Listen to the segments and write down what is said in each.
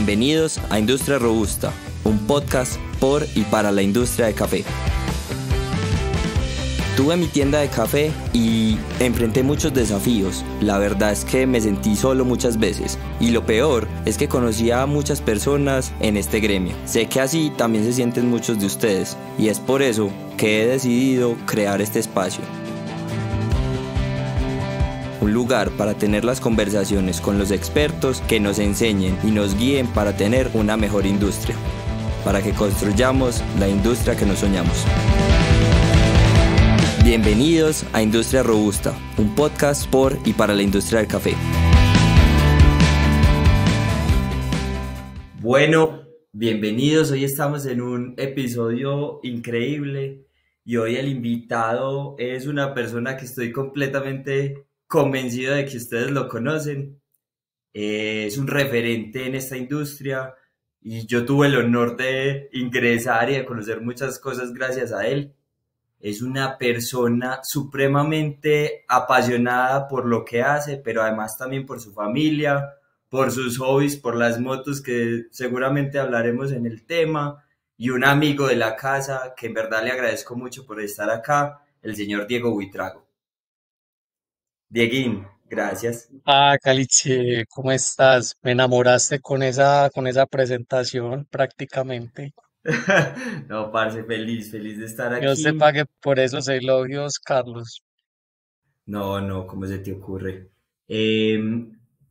Bienvenidos a Industria Robusta, un podcast por y para la industria de café. Tuve mi tienda de café y enfrenté muchos desafíos. La verdad es que me sentí solo muchas veces. Y lo peor es que conocí a muchas personas en este gremio. Sé que así también se sienten muchos de ustedes. Y es por eso que he decidido crear este espacio. Un lugar para tener las conversaciones con los expertos que nos enseñen y nos guíen para tener una mejor industria. Para que construyamos la industria que nos soñamos. Bienvenidos a Industria Robusta, un podcast por y para la industria del café. Bueno, bienvenidos. Hoy estamos en un episodio increíble y hoy el invitado es una persona que estoy completamente convencido de que ustedes lo conocen. Es un referente en esta industria y yo tuve el honor de ingresar y de conocer muchas cosas gracias a él. Es una persona supremamente apasionada por lo que hace, pero además también por su familia, por sus hobbies, por las motos, que seguramente hablaremos en el tema, y un amigo de la casa que en verdad le agradezco mucho por estar acá, el señor Diego Buitrago. Dieguín, gracias. Caliche, ¿cómo estás? Me enamoraste con esa presentación prácticamente. No, parce, feliz de estar Dios te aquí. pague por esos elogios, Carlos. No, ¿cómo se te ocurre?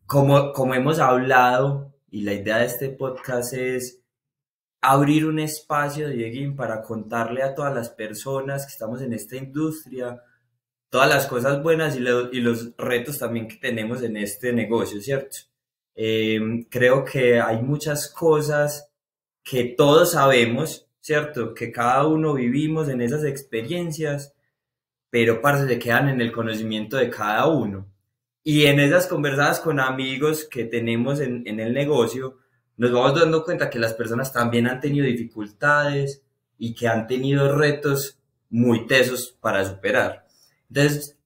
Como hemos hablado, y la idea de este podcast es abrir un espacio, Dieguín, para contarle a todas las personas que estamos en esta industria, todas las cosas buenas y los retos también que tenemos en este negocio, ¿cierto? Creo que hay muchas cosas que todos sabemos, ¿cierto? Que cada uno vivimos en esas experiencias, pero parce, se quedan en el conocimiento de cada uno. Y en esas conversadas con amigos que tenemos en el negocio, nos vamos dando cuenta que las personas también han tenido dificultades y que han tenido retos muy tesos para superar. Entonces,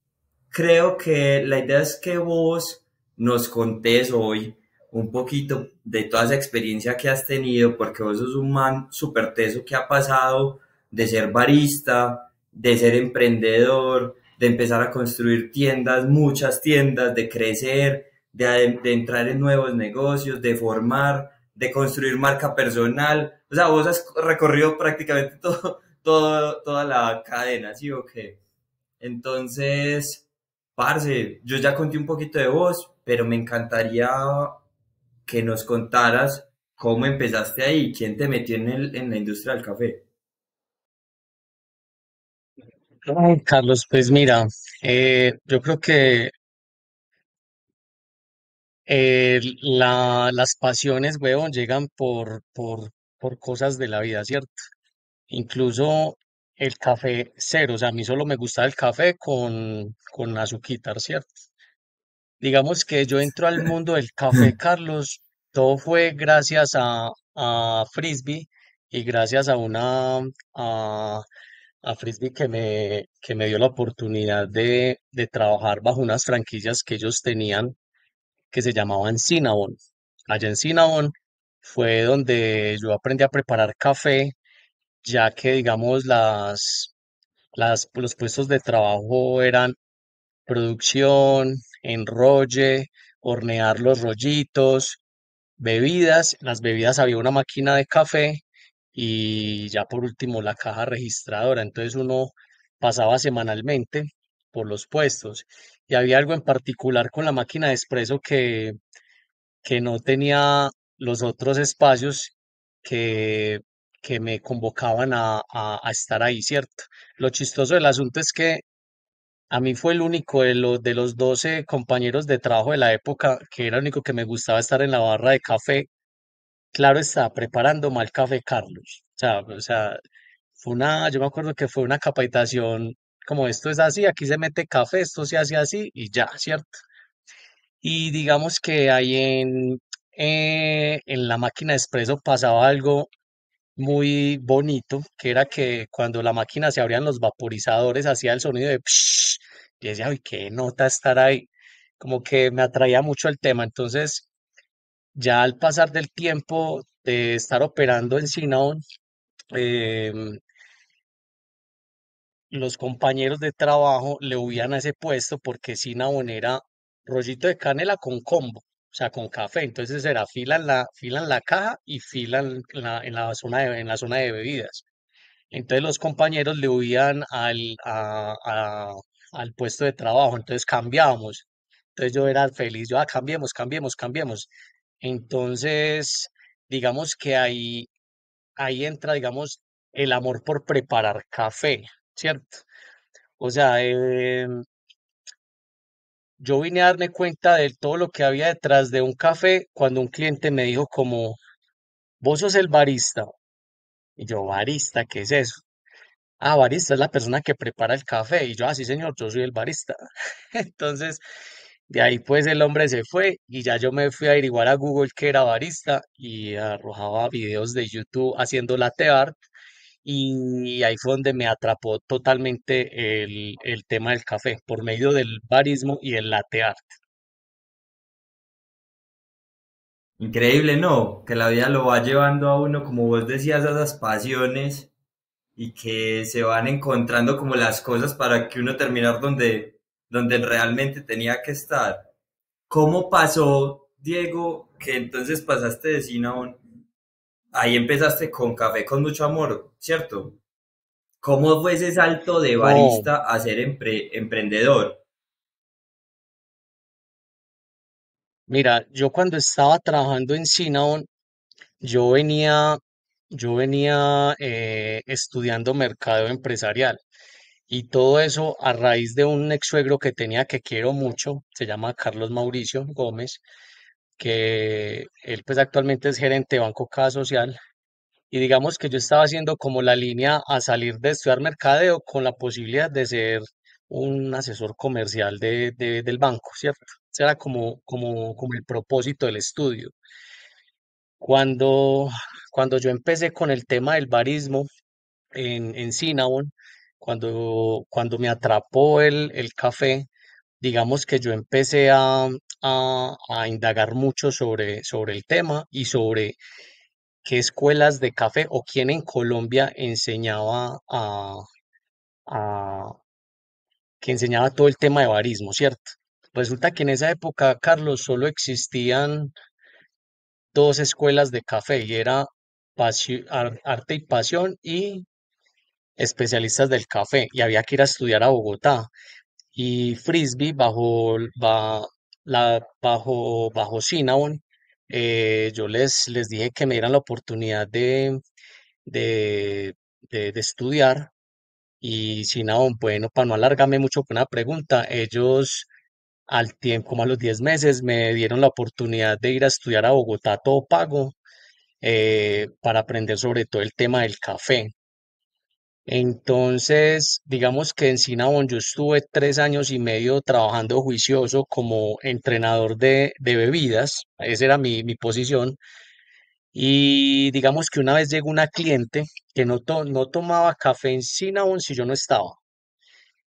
creo que la idea es que vos nos contés hoy un poquito de toda esa experiencia que has tenido, porque vos sos un man súper teso que ha pasado de ser barista, de ser emprendedor, de empezar a construir tiendas, muchas tiendas, de crecer, de entrar en nuevos negocios, de formar, de construir marca personal. O sea, vos has recorrido prácticamente toda la cadena, ¿sí o qué? Entonces, parce, yo ya conté un poquito de vos, pero me encantaría que nos contaras cómo empezaste ahí, quién te metió en la industria del café. Ay, Carlos, pues mira, yo creo que las pasiones, weón, llegan por cosas de la vida, ¿cierto? Incluso el café cero, o sea, a mí solo me gusta el café con azuquitar, ¿cierto? Digamos que yo entro al mundo del café, Carlos, todo fue gracias a Frisbee y gracias a, a Frisbee que me dio la oportunidad de trabajar bajo unas franquicias que ellos tenían que se llamaban Cinnabon. Allá en Cinnabon fue donde yo aprendí a preparar café, ya que digamos los puestos de trabajo eran producción, enrolle, hornear los rollitos, bebidas. Las bebidas había una máquina de café y ya por último la caja registradora. Entonces uno pasaba semanalmente por los puestos y había algo en particular con la máquina de espresso que no tenía los otros espacios que, que me convocaban a estar ahí, ¿cierto? Lo chistoso del asunto es que a mí fue el único de los 12 compañeros de trabajo de la época que era el único que me gustaba estar en la barra de café. Claro está, preparando mal café, Carlos. Yo me acuerdo que fue una capacitación como esto es así, aquí se mete café, esto se hace así y ya, ¿cierto? Y digamos que ahí en la máquina de espresso pasaba algo muy bonito, que era que cuando la máquina se abrían los vaporizadores hacía el sonido de psh, y decía, uy, qué nota estar ahí. Como que me atraía mucho el tema. Entonces, Ya al pasar del tiempo de estar operando en Cinnabon, em, los compañeros de trabajo le huían a ese puesto porque Cinnabon era rollito de canela con combo, o sea, con café. Entonces era fila en la caja y fila en la zona en la zona de bebidas. Entonces los compañeros le huían al puesto de trabajo, entonces cambiábamos. Entonces yo era feliz, yo, cambiemos, cambiemos, cambiemos. Entonces, digamos que ahí entra, digamos, el amor por preparar café, ¿cierto? O sea, yo vine a darme cuenta de todo lo que había detrás de un café cuando un cliente me dijo como, vos sos el barista. Y yo, barista, ¿qué es eso? Ah, barista es la persona que prepara el café. Y yo, sí, señor, yo soy el barista. Entonces, de ahí pues el hombre se fue y ya yo me fui a averiguar a Google que era barista y arrojaba videos de YouTube haciendo latte art y ahí fue donde me atrapó totalmente el tema del café por medio del barismo y el latte art. Increíble, ¿no? Que la vida lo va llevando a uno, como vos decías, a esas pasiones y que se van encontrando como las cosas para que uno terminar donde realmente tenía que estar. ¿Cómo pasó, Diego, que entonces pasaste de Cinnabon? Ahí empezaste con café con mucho amor, ¿cierto? ¿Cómo fue ese salto de No, barista a ser emprendedor? mira, yo cuando estaba trabajando en Cinnabon, yo venía, yo venía estudiando mercadeo empresarial y todo eso a raíz de un ex suegro que tenía que quiero mucho, se llama Carlos Mauricio Gómez, que él pues actualmente es gerente de Banco Caja Social y digamos que yo estaba haciendo como la línea a salir de estudiar mercadeo con la posibilidad de ser un asesor comercial del banco, ¿cierto? Ese era como el propósito del estudio. Cuando, cuando yo empecé con el tema del barismo en Cinnabon, cuando me atrapó el café, digamos que yo empecé a indagar mucho sobre el tema y sobre qué escuelas de café o quién en Colombia enseñaba a- que enseñaba todo el tema de barismo, ¿cierto? Resulta que en esa época, Carlos, solo existían dos escuelas de café y era arte y pasión y especialistas del café y había que ir a estudiar a Bogotá. Y Frisbee bajo Cinnabon, yo les dije que me dieran la oportunidad de, de estudiar y Cinnabon, bueno, para no alargarme mucho con una pregunta, ellos al tiempo, como a los 10 meses, me dieron la oportunidad de ir a estudiar a Bogotá todo pago para aprender sobre todo el tema del café. Entonces, digamos que en Cinnabon yo estuve 3 años y medio trabajando juicioso como entrenador de bebidas, esa era mi posición, y digamos que una vez llegó una cliente que no tomaba café en Cinnabon si yo no estaba.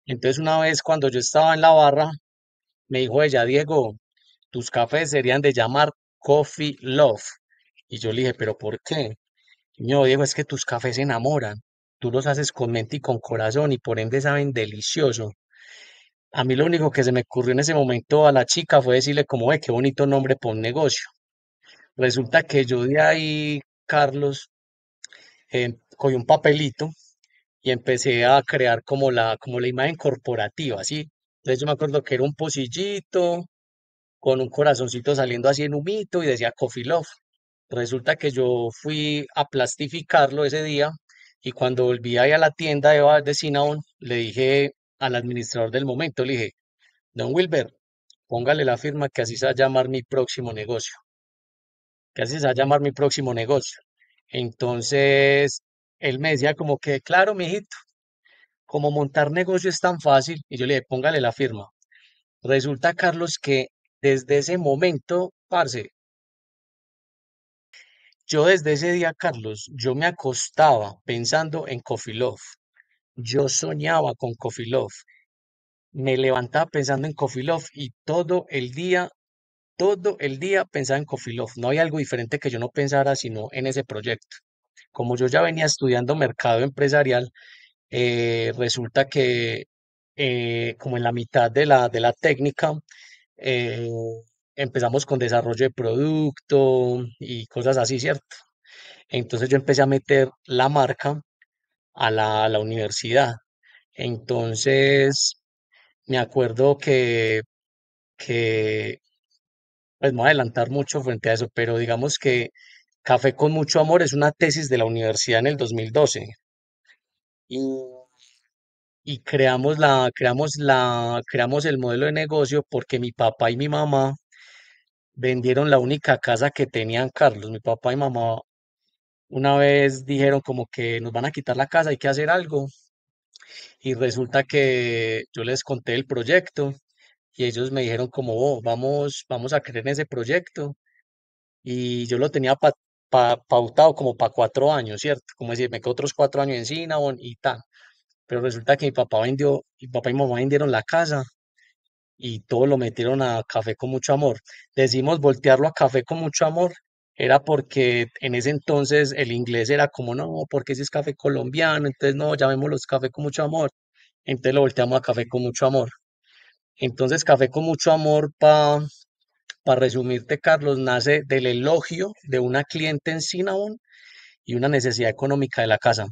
Entonces una vez cuando yo estaba en la barra, me dijo ella, Diego, tus cafés serían de llamar Coffee Love. Y yo le dije, ¿pero por qué? No, Diego, es que tus cafés se enamoran. Tú los haces con mente y con corazón y por ende saben delicioso. A mí lo único que se me ocurrió en ese momento a la chica fue decirle como, ve, qué bonito nombre para un negocio. Resulta que yo de ahí, Carlos, cogí un papelito y empecé a crear como la imagen corporativa, ¿sí? Entonces yo me acuerdo que era un pocillito con un corazoncito saliendo así en humito y decía Coffee Love. Resulta que yo fui a plastificarlo ese día y cuando volví ahí a la tienda de Cinnabon, le dije al administrador del momento, le dije, Don Wilber, póngale la firma que así se va a llamar mi próximo negocio, que así se va a llamar mi próximo negocio. Entonces, él me decía como que, claro, mijito, como montar negocio es tan fácil, y yo le dije, póngale la firma. Resulta, Carlos, que desde ese momento, parce, yo desde ese día, Carlos, yo me acostaba pensando en Coffee Love. Yo soñaba con Coffee Love. Me levantaba pensando en Coffee Love y todo el día, todo el día pensaba en Coffee Love. No había algo diferente que yo no pensara sino en ese proyecto. Como yo ya venía estudiando mercado empresarial, resulta que como en la mitad de la técnica, eh, empezamos con desarrollo de producto y cosas así, ¿cierto? Entonces yo empecé a meter la marca a la universidad. Entonces me acuerdo que, pues me voy a adelantar mucho frente a eso, pero digamos que Café con mucho amor es una tesis de la universidad en el 2012 y, y creamos el modelo de negocio porque mi papá y mi mamá vendieron la única casa que tenían Carlos. Mi papá y mamá una vez dijeron como que nos van a quitar la casa, hay que hacer algo. Y resulta que yo les conté el proyecto y ellos me dijeron como, "Oh, vamos a creer en ese proyecto". Y yo lo tenía pautado como para 4 años, ¿cierto? Como decir, me quedo otros 4 años en Cinnabon y tal. Pero resulta que mi papá y mamá vendieron la casa y todo lo metieron a Café con mucho amor. Decimos voltearlo a Café con mucho amor, era porque en ese entonces el inglés era como, no, porque ese es café colombiano, entonces no, llamémoslo Café con mucho amor. Entonces lo volteamos a Café con mucho amor. Entonces Café con mucho amor, para resumirte, Carlos, nace del elogio de una cliente en Cinnabon y una necesidad económica de la casa.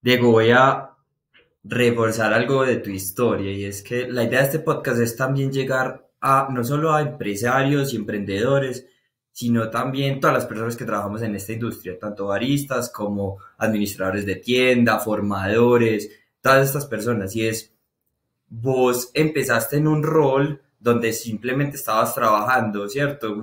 Diego, voy a reforzar algo de tu historia y es que la idea de este podcast es también llegar a no solo a empresarios y emprendedores, sino también todas las personas que trabajamos en esta industria, tanto baristas como administradores de tienda, formadores, todas estas personas. Y es, vos empezaste en un rol donde simplemente estabas trabajando, ¿cierto?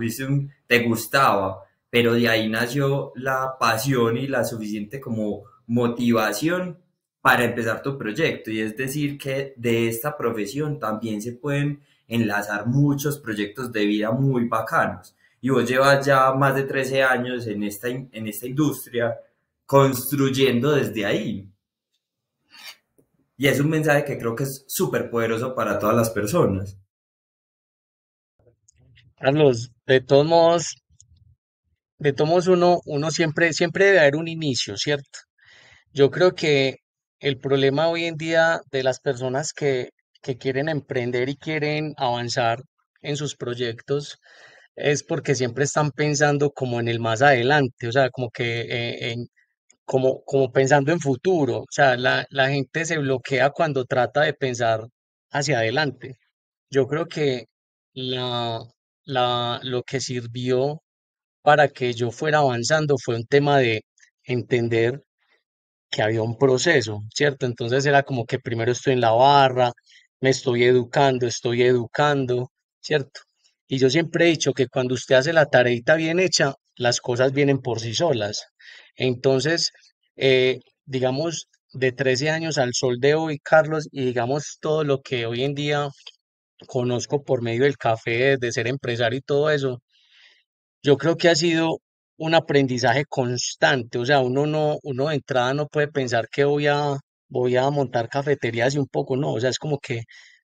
Te gustaba, pero de ahí nació la pasión y la suficiente como motivación para empezar tu proyecto. Y es decir, que de esta profesión también se pueden enlazar muchos proyectos de vida muy bacanos. Y vos llevas ya más de 13 años en esta industria construyendo desde ahí. Y es un mensaje que creo que es súper poderoso para todas las personas. Carlos, de todos modos uno siempre debe haber un inicio, ¿cierto? Yo creo que el problema hoy en día de las personas que quieren emprender y quieren avanzar en sus proyectos es porque siempre están pensando como en el más adelante, o sea, como que como pensando en futuro. O sea, la gente se bloquea cuando trata de pensar hacia adelante. Yo creo que la, lo que sirvió para que yo fuera avanzando fue un tema de entender que había un proceso, ¿cierto? Entonces era como que primero estoy en la barra, me estoy educando, ¿cierto? Y yo siempre he dicho que cuando usted hace la tareita bien hecha, las cosas vienen por sí solas. Entonces, digamos, de 13 años al sol de hoy, Carlos, y digamos todo lo que hoy en día conozco por medio del café, de ser empresario y todo eso, yo creo que ha sido un aprendizaje constante, o sea, uno de entrada no puede pensar que voy a montar cafeterías y un poco, no, o sea, es como que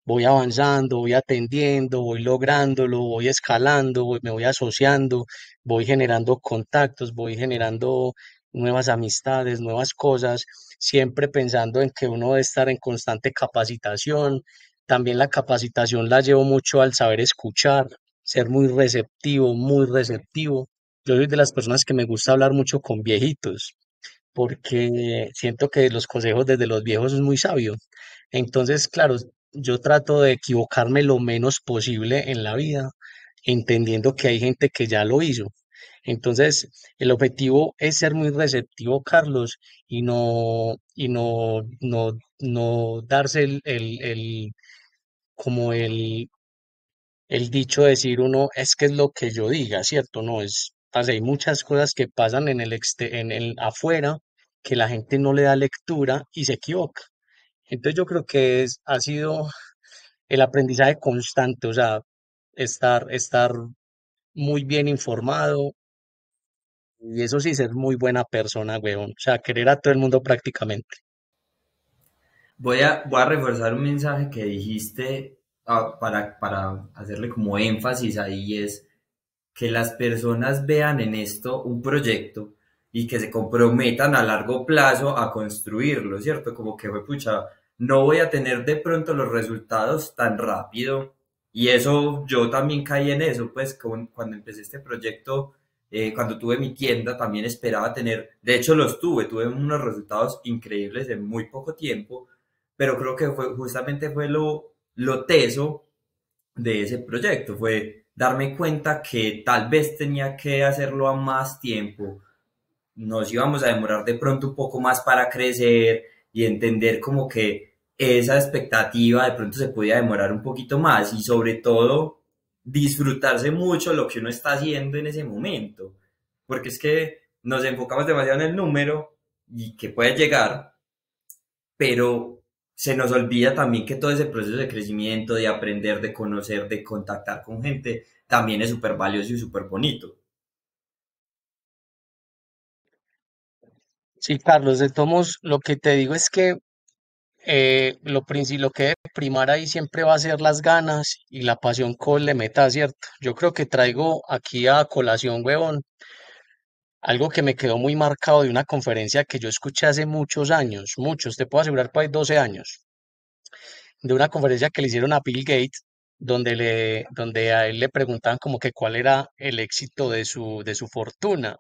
voy avanzando, voy atendiendo, voy lográndolo, voy escalando, me voy asociando, voy generando contactos, voy generando nuevas amistades, nuevas cosas, siempre pensando en que uno debe estar en constante capacitación. También la capacitación la llevo mucho al saber escuchar, ser muy receptivo, muy receptivo. Yo soy de las personas que me gusta hablar mucho con viejitos, porque siento que los consejos desde los viejos es muy sabio. Entonces, claro, yo trato de equivocarme lo menos posible en la vida, entendiendo que hay gente que ya lo hizo. Entonces, el objetivo es ser muy receptivo, Carlos, no darse como el dicho decir uno es que es lo que yo diga, ¿cierto? No es, hay muchas cosas que pasan en el afuera que la gente no le da lectura y se equivoca. Entonces yo creo que ha sido el aprendizaje constante, o sea, estar muy bien informado y eso sí, ser muy buena persona, weón. O sea, querer a todo el mundo prácticamente. Voy a reforzar un mensaje que dijiste para hacerle como énfasis ahí es que las personas vean en esto un proyecto y que se comprometan a largo plazo a construirlo, ¿cierto? Como que fue, pucha, no voy a tener de pronto los resultados tan rápido. Y eso, yo también caí en eso, pues cuando empecé este proyecto, cuando tuve mi tienda, también esperaba tener, de hecho los tuve unos resultados increíbles en muy poco tiempo, pero creo que fue, justamente fue lo teso de ese proyecto, fue darme cuenta que tal vez tenía que hacerlo a más tiempo, nos íbamos a demorar de pronto un poco más para crecer y entender como que esa expectativa de pronto se podía demorar un poquito más y sobre todo disfrutarse mucho lo que uno está haciendo en ese momento, porque es que nos enfocamos demasiado en el número y que puede llegar, pero se nos olvida también que todo ese proceso de crecimiento, de aprender, de conocer, de contactar con gente, también es súper valioso y súper bonito. Sí, Carlos, de todos modos, lo que te digo es que lo que debe primar ahí siempre va a ser las ganas y la pasión con le meta, ¿cierto? Yo creo que traigo aquí a colación, huevón, algo que me quedó muy marcado de una conferencia que yo escuché hace muchos años, muchos, te puedo asegurar, pues 12 años, de una conferencia que le hicieron a Bill Gates, donde a él le preguntaban como que cuál era el éxito de su fortuna.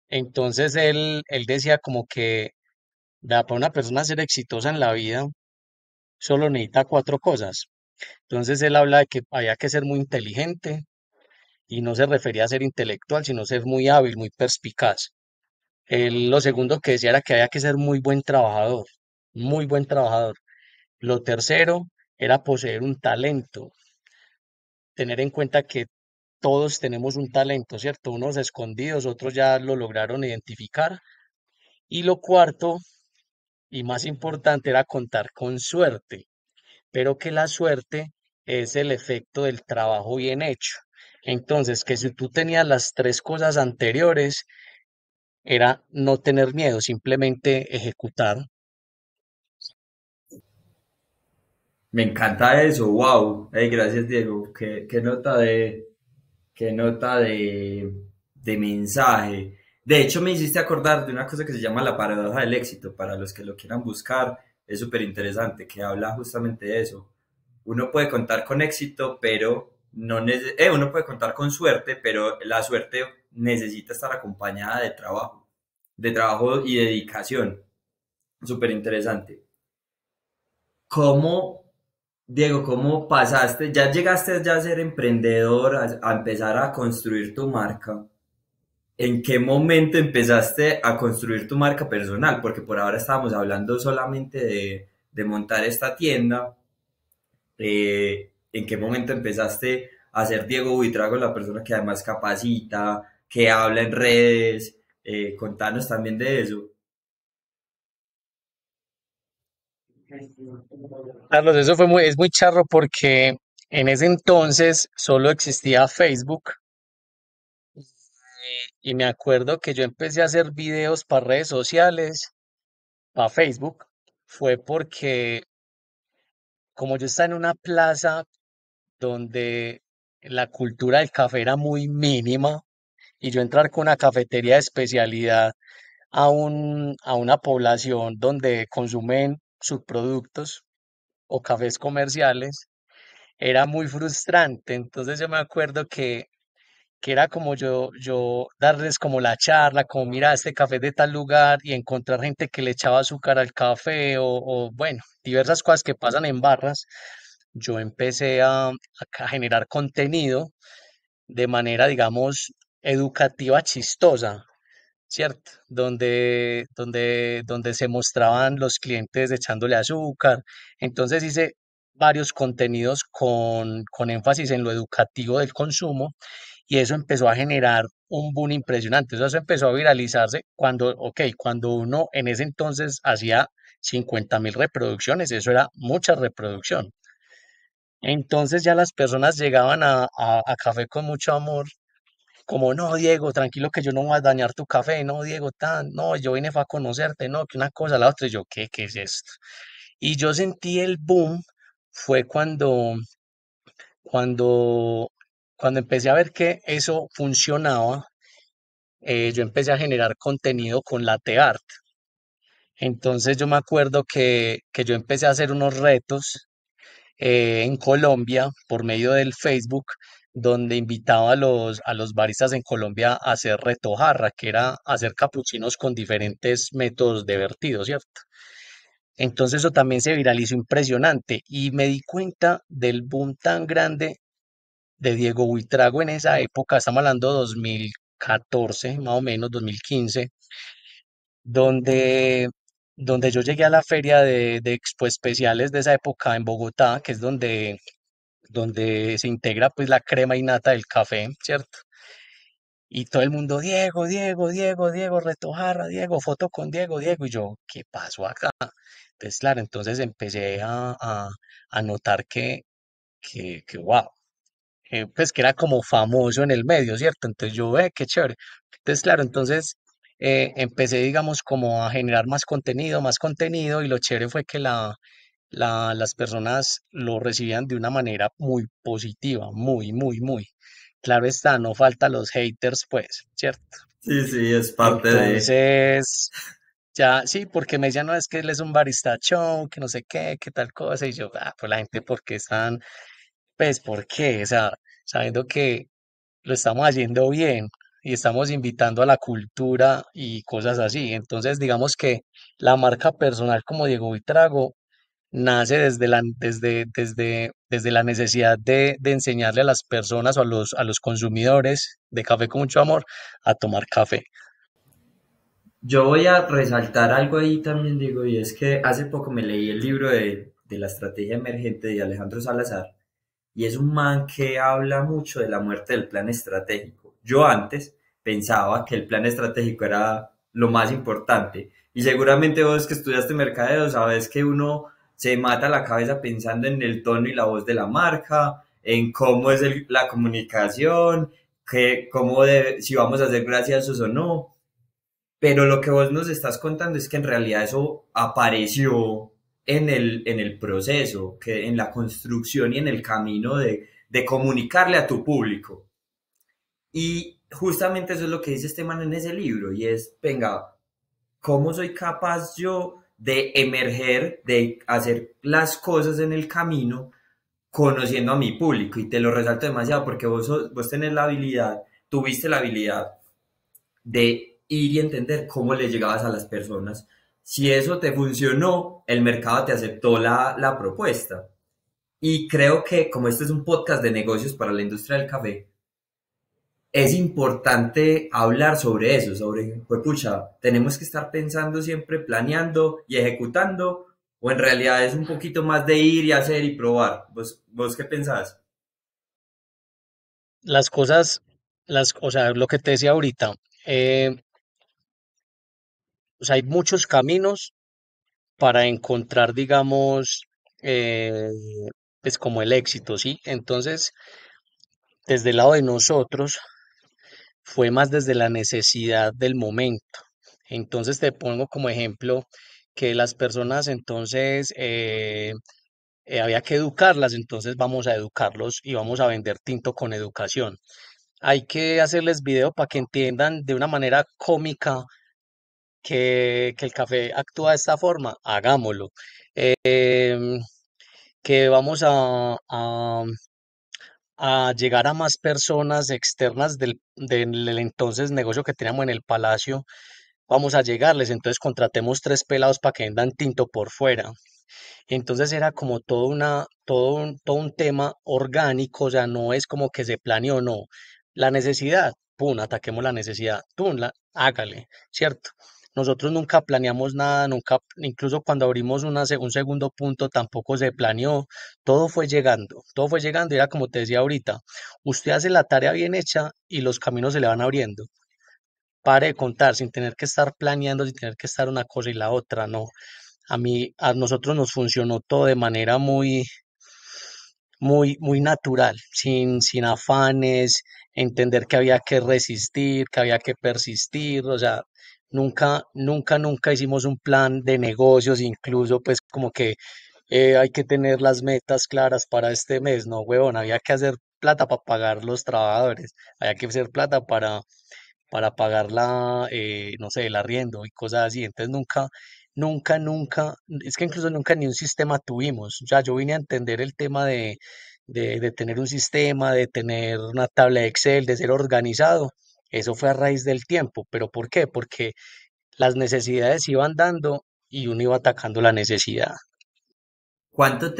Entonces él decía como que, vea, para una persona ser exitosa en la vida, solo necesita cuatro cosas. Entonces él habla de que había que ser muy inteligente y no se refería a ser intelectual, sino ser muy hábil, muy perspicaz. Lo segundo que decía era que había que ser muy buen trabajador, muy buen trabajador. Lo tercero era poseer un talento, tener en cuenta que todos tenemos un talento, ¿cierto? Unos escondidos, otros ya lo lograron identificar. Y lo cuarto y más importante era contar con suerte, pero que la suerte es el efecto del trabajo bien hecho. Entonces, que si tú tenías las tres cosas anteriores, era no tener miedo, simplemente ejecutar. Me encanta eso, wow. Hey, gracias Diego. Qué nota de mensaje. De hecho, me hiciste acordar de una cosa que se llama la paradoja del éxito. Para los que lo quieran buscar, es súper interesante, que habla justamente de eso. Uno puede contar con éxito, pero no uno puede contar con suerte, pero la suerte necesita estar acompañada de trabajo y dedicación. Súper interesante. ¿Cómo, Diego, cómo pasaste? ¿Ya llegaste ya a ser emprendedor, a empezar a construir tu marca? ¿En qué momento empezaste a construir tu marca personal? Porque por ahora estábamos hablando solamente de montar esta tienda. ¿En qué momento empezaste a ser Diego Buitrago, la persona que además capacita, que habla en redes? Contanos también de eso. Carlos, es muy charro porque en ese entonces solo existía Facebook y me acuerdo que yo empecé a hacer videos para redes sociales, para Facebook, fue porque como yo estaba en una plaza donde la cultura del café era muy mínima y yo entrar con una cafetería de especialidad a una población donde consumen subproductos o cafés comerciales, era muy frustrante. Entonces yo me acuerdo que era como yo darles como la charla, como mira, este café es de tal lugar y encontrar gente que le echaba azúcar al café o bueno, diversas cosas que pasan en barras. Yo empecé a generar contenido de manera, digamos, educativa, chistosa, ¿cierto? Donde se mostraban los clientes echándole azúcar. Entonces hice varios contenidos con énfasis en lo educativo del consumo y eso empezó a generar un boom impresionante. Eso empezó a viralizarse cuando, ok, cuando uno en ese entonces hacía 50.000 reproducciones, eso era mucha reproducción. Entonces ya las personas llegaban a Café con mucho amor como, no, Diego, tranquilo que yo no voy a dañar tu café, no, Diego, tan, no, yo vine fue a conocerte, no, que una cosa, la otra, y yo, ¿qué es esto? Y yo sentí el boom, fue cuando, cuando empecé a ver que eso funcionaba. Yo empecé a generar contenido con latte art. Entonces yo me acuerdo que yo empecé a hacer unos retos en Colombia por medio del Facebook, donde invitaba a los baristas en Colombia a hacer retojarra, que era hacer capuchinos con diferentes métodos de vertido, ¿cierto? Entonces eso también se viralizó impresionante y me di cuenta del boom tan grande de Diego Buitrago en esa época, estamos hablando 2014, más o menos 2015, donde, donde yo llegué a la feria de Expo Especiales de esa época en Bogotá, que es donde se integra pues la crema innata del café, ¿cierto? Y todo el mundo, Diego, Diego, Diego, Diego, Retojarra, Diego, foto con Diego, Diego. Y yo, ¿qué pasó acá? Entonces, claro, entonces empecé a notar wow, pues que era como famoso en el medio, ¿cierto? Entonces yo, qué chévere. Entonces, claro, entonces empecé, digamos, como a generar más contenido y lo chévere fue que las personas lo recibían de una manera muy positiva, muy, muy, muy. Claro está, no falta los haters, pues, ¿cierto? Sí, sí, es parte de... Entonces, ya, sí, porque me decían, no, es que él es un barista show, que no sé qué, que tal cosa, y yo, pues la gente, ¿por qué están, pues, por qué? O sea, sabiendo que lo estamos haciendo bien y estamos invitando a la cultura y cosas así. Entonces, digamos que la marca personal como Diego Buitrago nace desde la necesidad de enseñarle a las personas o a los consumidores de café con mucho amor a tomar café. Yo voy a resaltar algo ahí también, digo, y es que hace poco me leí el libro de la estrategia emergente de Alejandro Salazar, y es un man que habla mucho de la muerte del plan estratégico. Yo antes pensaba que el plan estratégico era lo más importante, y seguramente vos que estudiaste mercadeo sabes que uno se mata la cabeza pensando en el tono y la voz de la marca, en cómo es la comunicación, si vamos a ser graciosos o no, pero lo que vos nos estás contando es que en realidad eso apareció en el proceso, que en la construcción y en el camino de comunicarle a tu público. Y justamente eso es lo que dice este man en ese libro, y es, venga, ¿cómo soy capaz yo de emerger, de hacer las cosas en el camino, conociendo a mi público? Y te lo resalto demasiado porque vos tenés la habilidad, tuviste la habilidad de ir y entender cómo le llegabas a las personas. Si eso te funcionó, el mercado te aceptó la propuesta. Y creo que como este es un podcast de negocios para la industria del café, es importante hablar sobre eso, sobre, pues pucha, tenemos que estar pensando siempre, planeando y ejecutando, o en realidad es un poquito más de ir y hacer y probar. ¿Vos qué pensás? Las cosas, o sea, lo que te decía ahorita, eh, o sea, hay muchos caminos para encontrar, digamos, eh, pues como el éxito, ¿sí? Entonces, desde el lado de nosotros, fue más desde la necesidad del momento. Entonces, te pongo como ejemplo que las personas entonces había que educarlas, entonces vamos a educarlos y vamos a vender tinto con educación. Hay que hacerles video para que entiendan de una manera cómica que el café actúa de esta forma, hagámoslo. Em, que vamos a llegar a más personas externas del entonces negocio que teníamos en el Palacio, vamos a llegarles, entonces contratemos tres pelados para que vendan tinto por fuera. Entonces era como todo un tema orgánico, o sea, no es como que se planeó, no. La necesidad, pum, ataquemos la necesidad, pum, hágale, ¿cierto? Nosotros nunca planeamos nada, nunca, incluso cuando abrimos un segundo punto tampoco se planeó, todo fue llegando y era como te decía ahorita, usted hace la tarea bien hecha y los caminos se le van abriendo. Pare de contar sin tener que estar planeando, sin tener que estar una cosa y la otra, no. A nosotros nos funcionó todo de manera muy natural, sin afanes, entender que había que resistir, que había que persistir, o sea, nunca hicimos un plan de negocios, incluso pues como que hay que tener las metas claras para este mes, no, huevón, había que hacer plata para pagar los trabajadores, había que hacer plata para pagar no sé, el arriendo y cosas así. Entonces nunca, es que incluso nunca ni un sistema tuvimos. Ya yo vine a entender el tema de tener un sistema, de tener una tabla de Excel, de ser organizado. Eso fue a raíz del tiempo. ¿Pero por qué? Porque las necesidades iban dando y uno iba atacando la necesidad. ¿Cuánto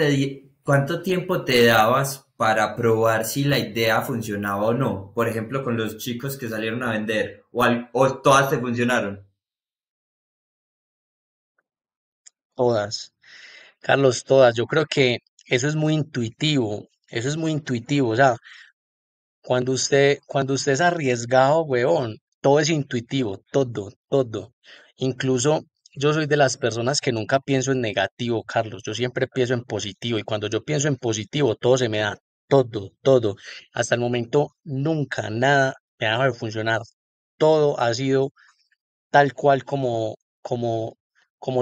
tiempo te dabas para probar si la idea funcionaba o no? Por ejemplo, con los chicos que salieron a vender, o todas te funcionaron. Todas. Carlos, todas. Yo creo que eso es muy intuitivo. Eso es muy intuitivo. O sea, cuando usted es arriesgado, weón, todo es intuitivo, todo, todo. Incluso yo soy de las personas que nunca pienso en negativo, Carlos. Yo siempre pienso en positivo. Y cuando yo pienso en positivo, todo se me da. Todo, todo. Hasta el momento, nunca, nada me ha dejado de funcionar. Todo ha sido tal cual como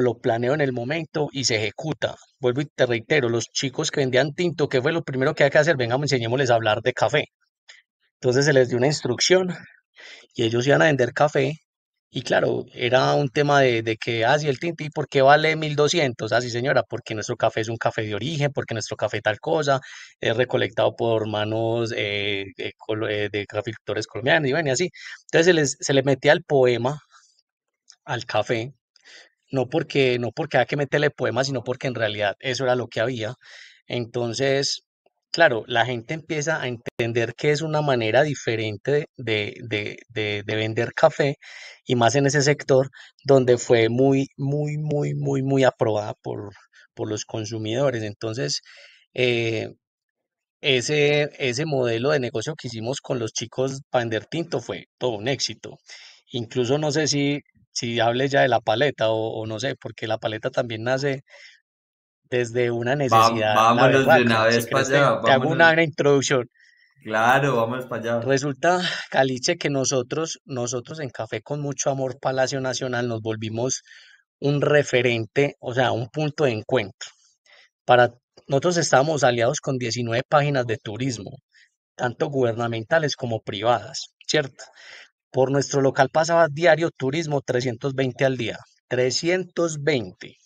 lo planeo en el momento y se ejecuta. Vuelvo y te reitero, los chicos que vendían tinto, ¿qué fue lo primero que hay que hacer? Venga, enseñémosles a hablar de café. Entonces se les dio una instrucción y ellos iban a vender café. Y claro, era un tema de que, si el tinto, ¿y por qué vale 1.200? Sí, señora, porque nuestro café es un café de origen, porque nuestro café tal cosa, es recolectado por manos de caficultores colombianos, y bueno, y así. Entonces se les metía el poema al café, no porque haya que meterle poemas, sino porque en realidad eso era lo que había. Entonces, claro, la gente empieza a entender que es una manera diferente de vender café y más en ese sector donde fue muy, muy, muy, muy, muy aprobada por los consumidores. Entonces, eh, ese modelo de negocio que hicimos con los chicos para vender tinto fue todo un éxito. Incluso no sé si hable ya de la paleta o no sé, porque la paleta también nace desde una necesidad, la Vámonos de una berraca. Si vez para querés allá, te hago vámonos. una introducción. Claro, vámonos para allá. Resulta, Caliche, que nosotros en Café con mucho amor Palacio Nacional nos volvimos un referente, o sea, un punto de encuentro. Para nosotros estábamos aliados con 19 páginas de turismo, tanto gubernamentales como privadas, ¿cierto? Por nuestro local pasaba diario turismo 320 al día, 320.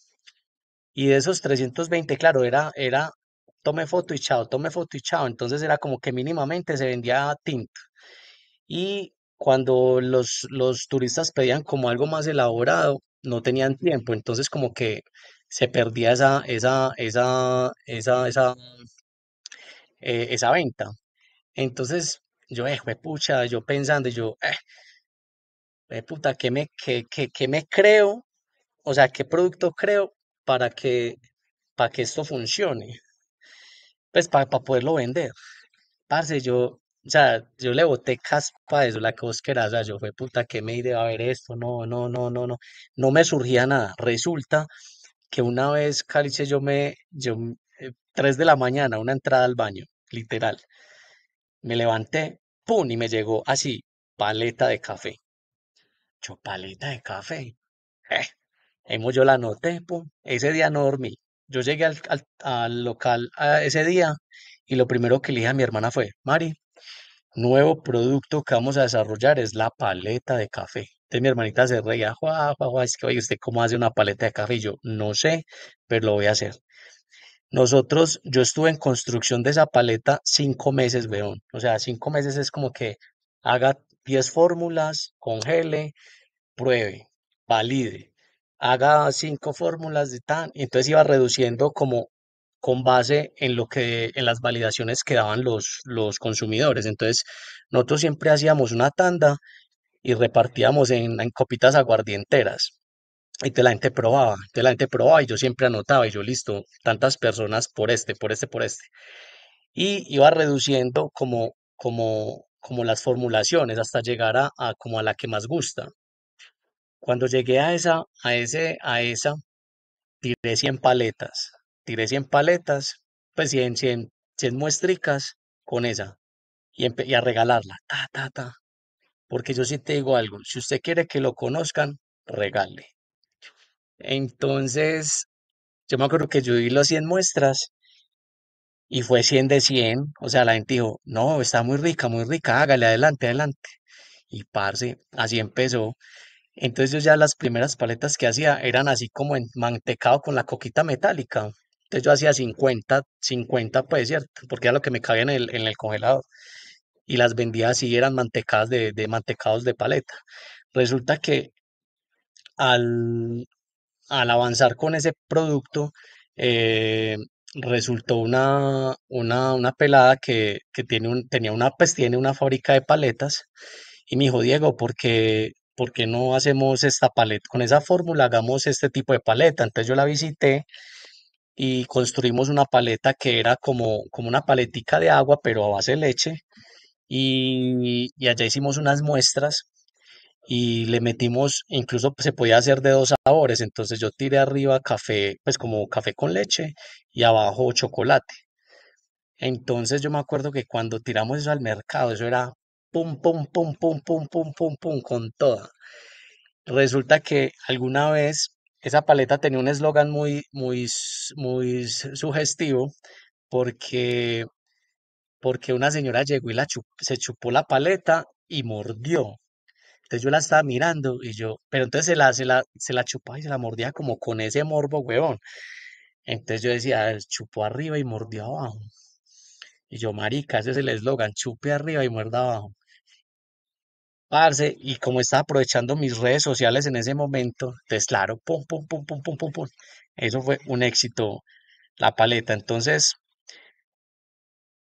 Y de esos 320, claro, era tome foto y chao, tome foto y chao. Entonces era como que mínimamente se vendía tinta. Y cuando los turistas pedían como algo más elaborado, no tenían tiempo. Entonces como que se perdía esa venta. Entonces yo, pucha, yo pensando, yo, puta, ¿qué me creo? O sea, ¿qué producto creo para que esto funcione? Pues para poderlo vender. Parce, o sea, yo le boté caspa a eso, la que vos querás. O sea, yo fue puta, ¿qué me iré a ver esto? No, no, no, no, no. No me surgía nada. Resulta que una vez, Calice, 3 de la mañana, una entrada al baño, literal. Me levanté, pum, y me llegó así, paleta de café. Yo, paleta de café. Eh, yo la anoté, pum. Ese día no dormí. Yo llegué al local ese día y lo primero que le dije a mi hermana fue, Mari, nuevo producto que vamos a desarrollar es la paleta de café. Entonces mi hermanita se reía, "Juá, juá, juá, es que oye, ¿usted cómo hace una paleta de café?" Y yo, no sé, pero lo voy a hacer. Yo estuve en construcción de esa paleta 5 meses, weón. O sea, 5 meses es como que haga 10 fórmulas, congele, pruebe, valide, haga 5 fórmulas de tan, y entonces iba reduciendo como con base en las validaciones que daban los consumidores. Entonces, nosotros siempre hacíamos una tanda y repartíamos en copitas aguardienteras. Y te la gente probaba y yo siempre anotaba y yo listo, tantas personas por este, por este, por este. Y iba reduciendo como las formulaciones hasta llegar como a la que más gusta. Cuando llegué a esa, tiré 100 paletas. Tiré 100 paletas, pues 100 muestricas con esa. Y a regalarla. Ta, ta, ta. Porque yo sí te digo algo. Si usted quiere que lo conozcan, regale. Entonces, Yo me acuerdo que yo di los 100 muestras y fue 100 de 100. O sea, la gente dijo, no, está muy rica, hágale, adelante, adelante. Y parce, así empezó. Entonces yo ya las primeras paletas que hacía eran así como en mantecado con la coquita metálica. Entonces yo hacía 50 pues, ¿cierto? Porque era lo que me cabía en el congelador. Y las vendía así, eran mantecadas de mantecados de paleta. Resulta que al, al avanzar con ese producto, eh, resultó una pelada que tenía pues tiene una fábrica de paletas y me dijo, Diego, por qué no hacemos esta paleta? Con esa fórmula hagamos este tipo de paleta. Entonces yo la visité y construimos una paleta que era como una paletica de agua, pero a base de leche. Y allá hicimos unas muestras y le metimos, incluso se podía hacer de dos sabores, entonces yo tiré arriba café, pues como café con leche y abajo chocolate. Entonces yo me acuerdo que cuando tiramos eso al mercado, eso era pum, pum, pum, pum, pum, pum, pum, pum, con toda. Resulta que alguna vez esa paleta tenía un eslogan muy sugestivo porque, porque una señora llegó y se chupó la paleta y mordió. Entonces yo la estaba mirando y yo, pero entonces se la chupaba y se la mordía como con ese morbo, huevón. Entonces yo decía, chupó arriba y mordió abajo. Y yo, marica, ese es el eslogan, chupe arriba y muerda abajo. Parce, y como estaba aprovechando mis redes sociales en ese momento, entonces claro, pum, pum, pum, pum, pum, pum, pum. Eso fue un éxito, la paleta. Entonces,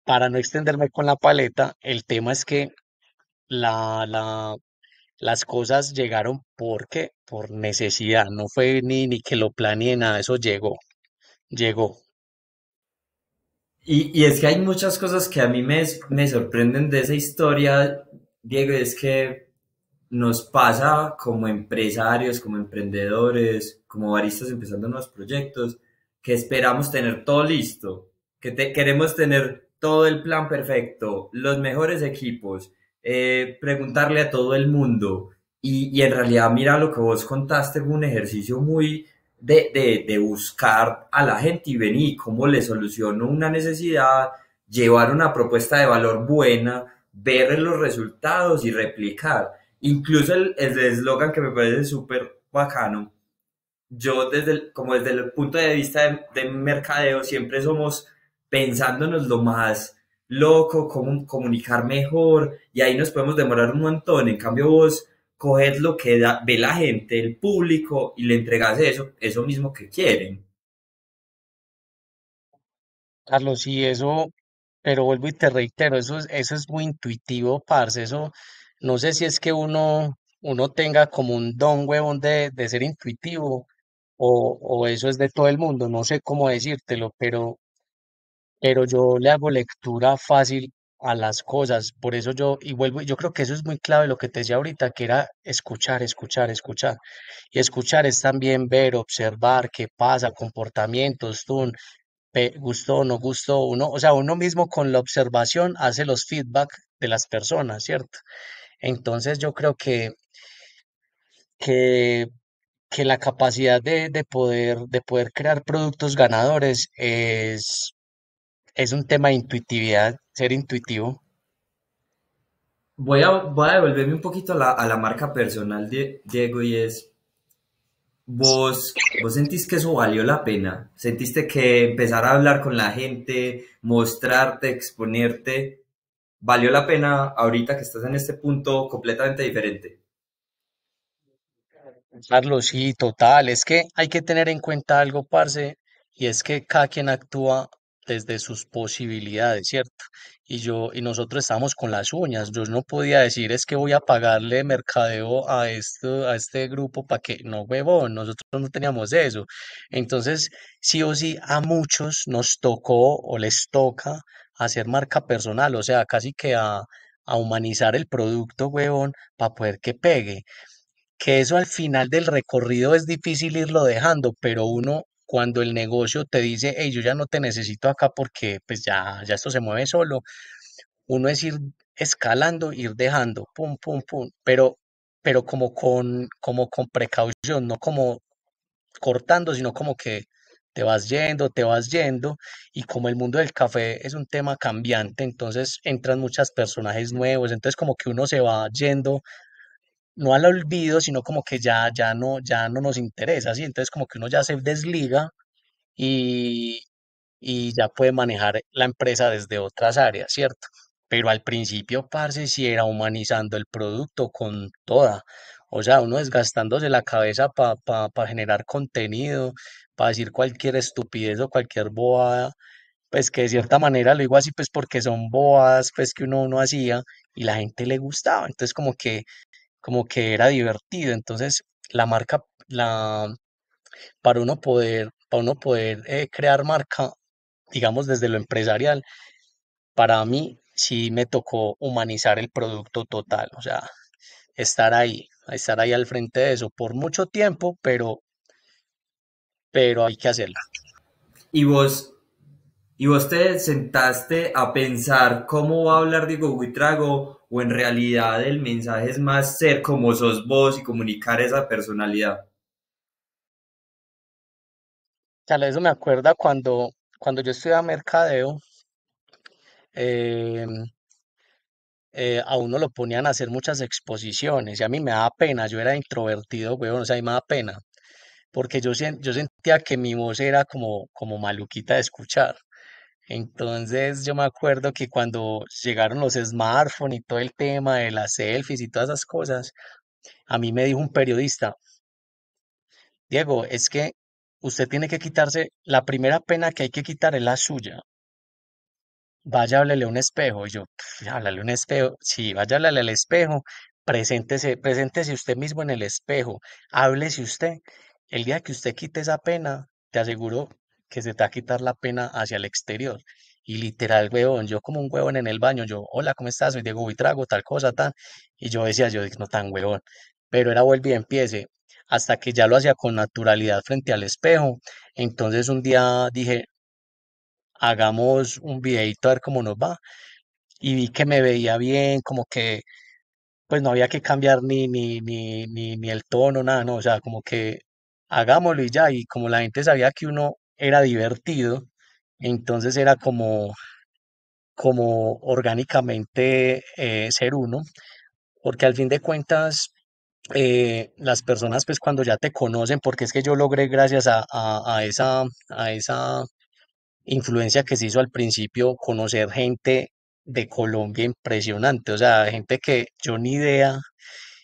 para no extenderme con la paleta, el tema es que la, la, las cosas llegaron porque, por necesidad, no fue ni que lo planeé, nada, eso llegó. Y es que hay muchas cosas que a mí me sorprenden de esa historia, Diego, es que nos pasa como empresarios, como emprendedores, como baristas empezando nuevos proyectos, que esperamos tener todo listo, queremos tener todo el plan perfecto, los mejores equipos, preguntarle a todo el mundo. Y en realidad, mira lo que vos contaste, fue un ejercicio muy de buscar a la gente y venir cómo le soluciono una necesidad, llevar una propuesta de valor buena, ver los resultados y replicar. Incluso el eslogan que me parece súper bacano. Yo como desde el punto de vista de mercadeo siempre somos pensándonos lo más loco, cómo comunicar mejor y ahí nos podemos demorar un montón. En cambio vos coges lo que ve la gente, el público y le entregas eso mismo que quieren. Carlos, y eso, pero vuelvo y te reitero, eso es muy intuitivo, parce, eso, no sé si es que uno tenga como un don, huevón, de ser intuitivo, o eso es de todo el mundo, no sé cómo decírtelo, pero yo le hago lectura fácil a las cosas, por eso yo, y vuelvo, yo creo que eso es muy clave lo que te decía ahorita, que era escuchar, escuchar, escuchar. Y escuchar es también ver, observar qué pasa, comportamientos, tú, gustó, no gustó, uno, o sea, uno mismo con la observación hace los feedback de las personas, ¿cierto? Entonces yo creo que, que la capacidad de poder crear productos ganadores es un tema de intuitividad, ser intuitivo. Voy a devolverme un poquito a a la marca personal, Diego, y es, vos sentís que eso valió la pena, sentiste que empezar a hablar con la gente, mostrarte, exponerte, valió la pena ahorita que estás en este punto completamente diferente. Carlos, sí, total. Es que hay que tener en cuenta algo, parce, y es que cada quien actúa desde sus posibilidades, ¿cierto? Y nosotros estábamos con las uñas. Yo no podía decir es que voy a pagarle mercadeo a este grupo para que, no, huevón, nosotros no teníamos eso. Entonces, sí o sí, a muchos nos tocó o les toca hacer marca personal, o sea, casi que a humanizar el producto, huevón, para poder que pegue, que eso al final del recorrido es difícil irlo dejando, pero uno cuando el negocio te dice, hey, yo ya no te necesito acá porque pues ya esto se mueve solo, uno es ir escalando, ir dejando, pum, pum, pum, pero como con precaución, no como cortando, sino como que te vas yendo, y como el mundo del café es un tema cambiante, entonces entran muchos personajes nuevos, entonces como que uno se va yendo, no al olvido, sino como que ya no nos interesa, ¿sí? Entonces como que uno ya se desliga y, y ya puede manejar la empresa desde otras áreas, ¿cierto? Pero al principio, parce, sí era humanizando el producto con toda. O sea, uno desgastándose la cabeza para generar contenido, para decir cualquier estupidez o cualquier bobada, pues que de cierta manera lo digo así, pues porque son bobadas, pues que uno hacía y la gente le gustaba. Entonces como que era divertido. Entonces la marca, para uno poder crear marca, digamos desde lo empresarial, para mí sí me tocó humanizar el producto total, o sea, estar ahí al frente de eso por mucho tiempo, pero hay que hacerlo. Y vos, y vos te sentaste a pensar cómo va a hablar Diego Buitrago o en realidad el mensaje es más ser como sos vos y comunicar esa personalidad. Tal vez eso me acuerda cuando yo estudiaba mercadeo, eh, a uno lo ponían a hacer muchas exposiciones y a mí me daba pena, yo era introvertido, weón, o sea, a mí me daba pena, porque yo sentía que mi voz era como maluquita de escuchar. Entonces yo me acuerdo que cuando llegaron los smartphones y todo el tema de las selfies y todas esas cosas, a mí me dijo un periodista, Diego, es que usted tiene que quitarse, la primera pena que hay que quitar es la suya. Vaya, háblele a un espejo. Y yo, háblale a un espejo. Sí, vaya, háblale al espejo. Preséntese usted mismo en el espejo. Háblese usted. El día que usted quite esa pena, te aseguro que se te va a quitar la pena hacia el exterior. Y literal, huevón, yo como un huevón en el baño, yo, hola, ¿cómo estás? Soy Diego Buitrago, tal cosa, tal. Y yo decía, yo no tan huevón. Pero era vuelve y empiece. Hasta que ya lo hacía con naturalidad frente al espejo. Entonces un día dije, hagamos un videito a ver cómo nos va. Y vi que me veía bien, como que pues no había que cambiar ni el tono, nada, no, o sea, como que hagámoslo y ya, y como la gente sabía que uno era divertido, entonces era como orgánicamente ser uno, porque al fin de cuentas las personas pues cuando ya te conocen, porque es que yo logré gracias a esa influencia que se hizo al principio, conocer gente de Colombia impresionante, o sea, gente que yo ni idea,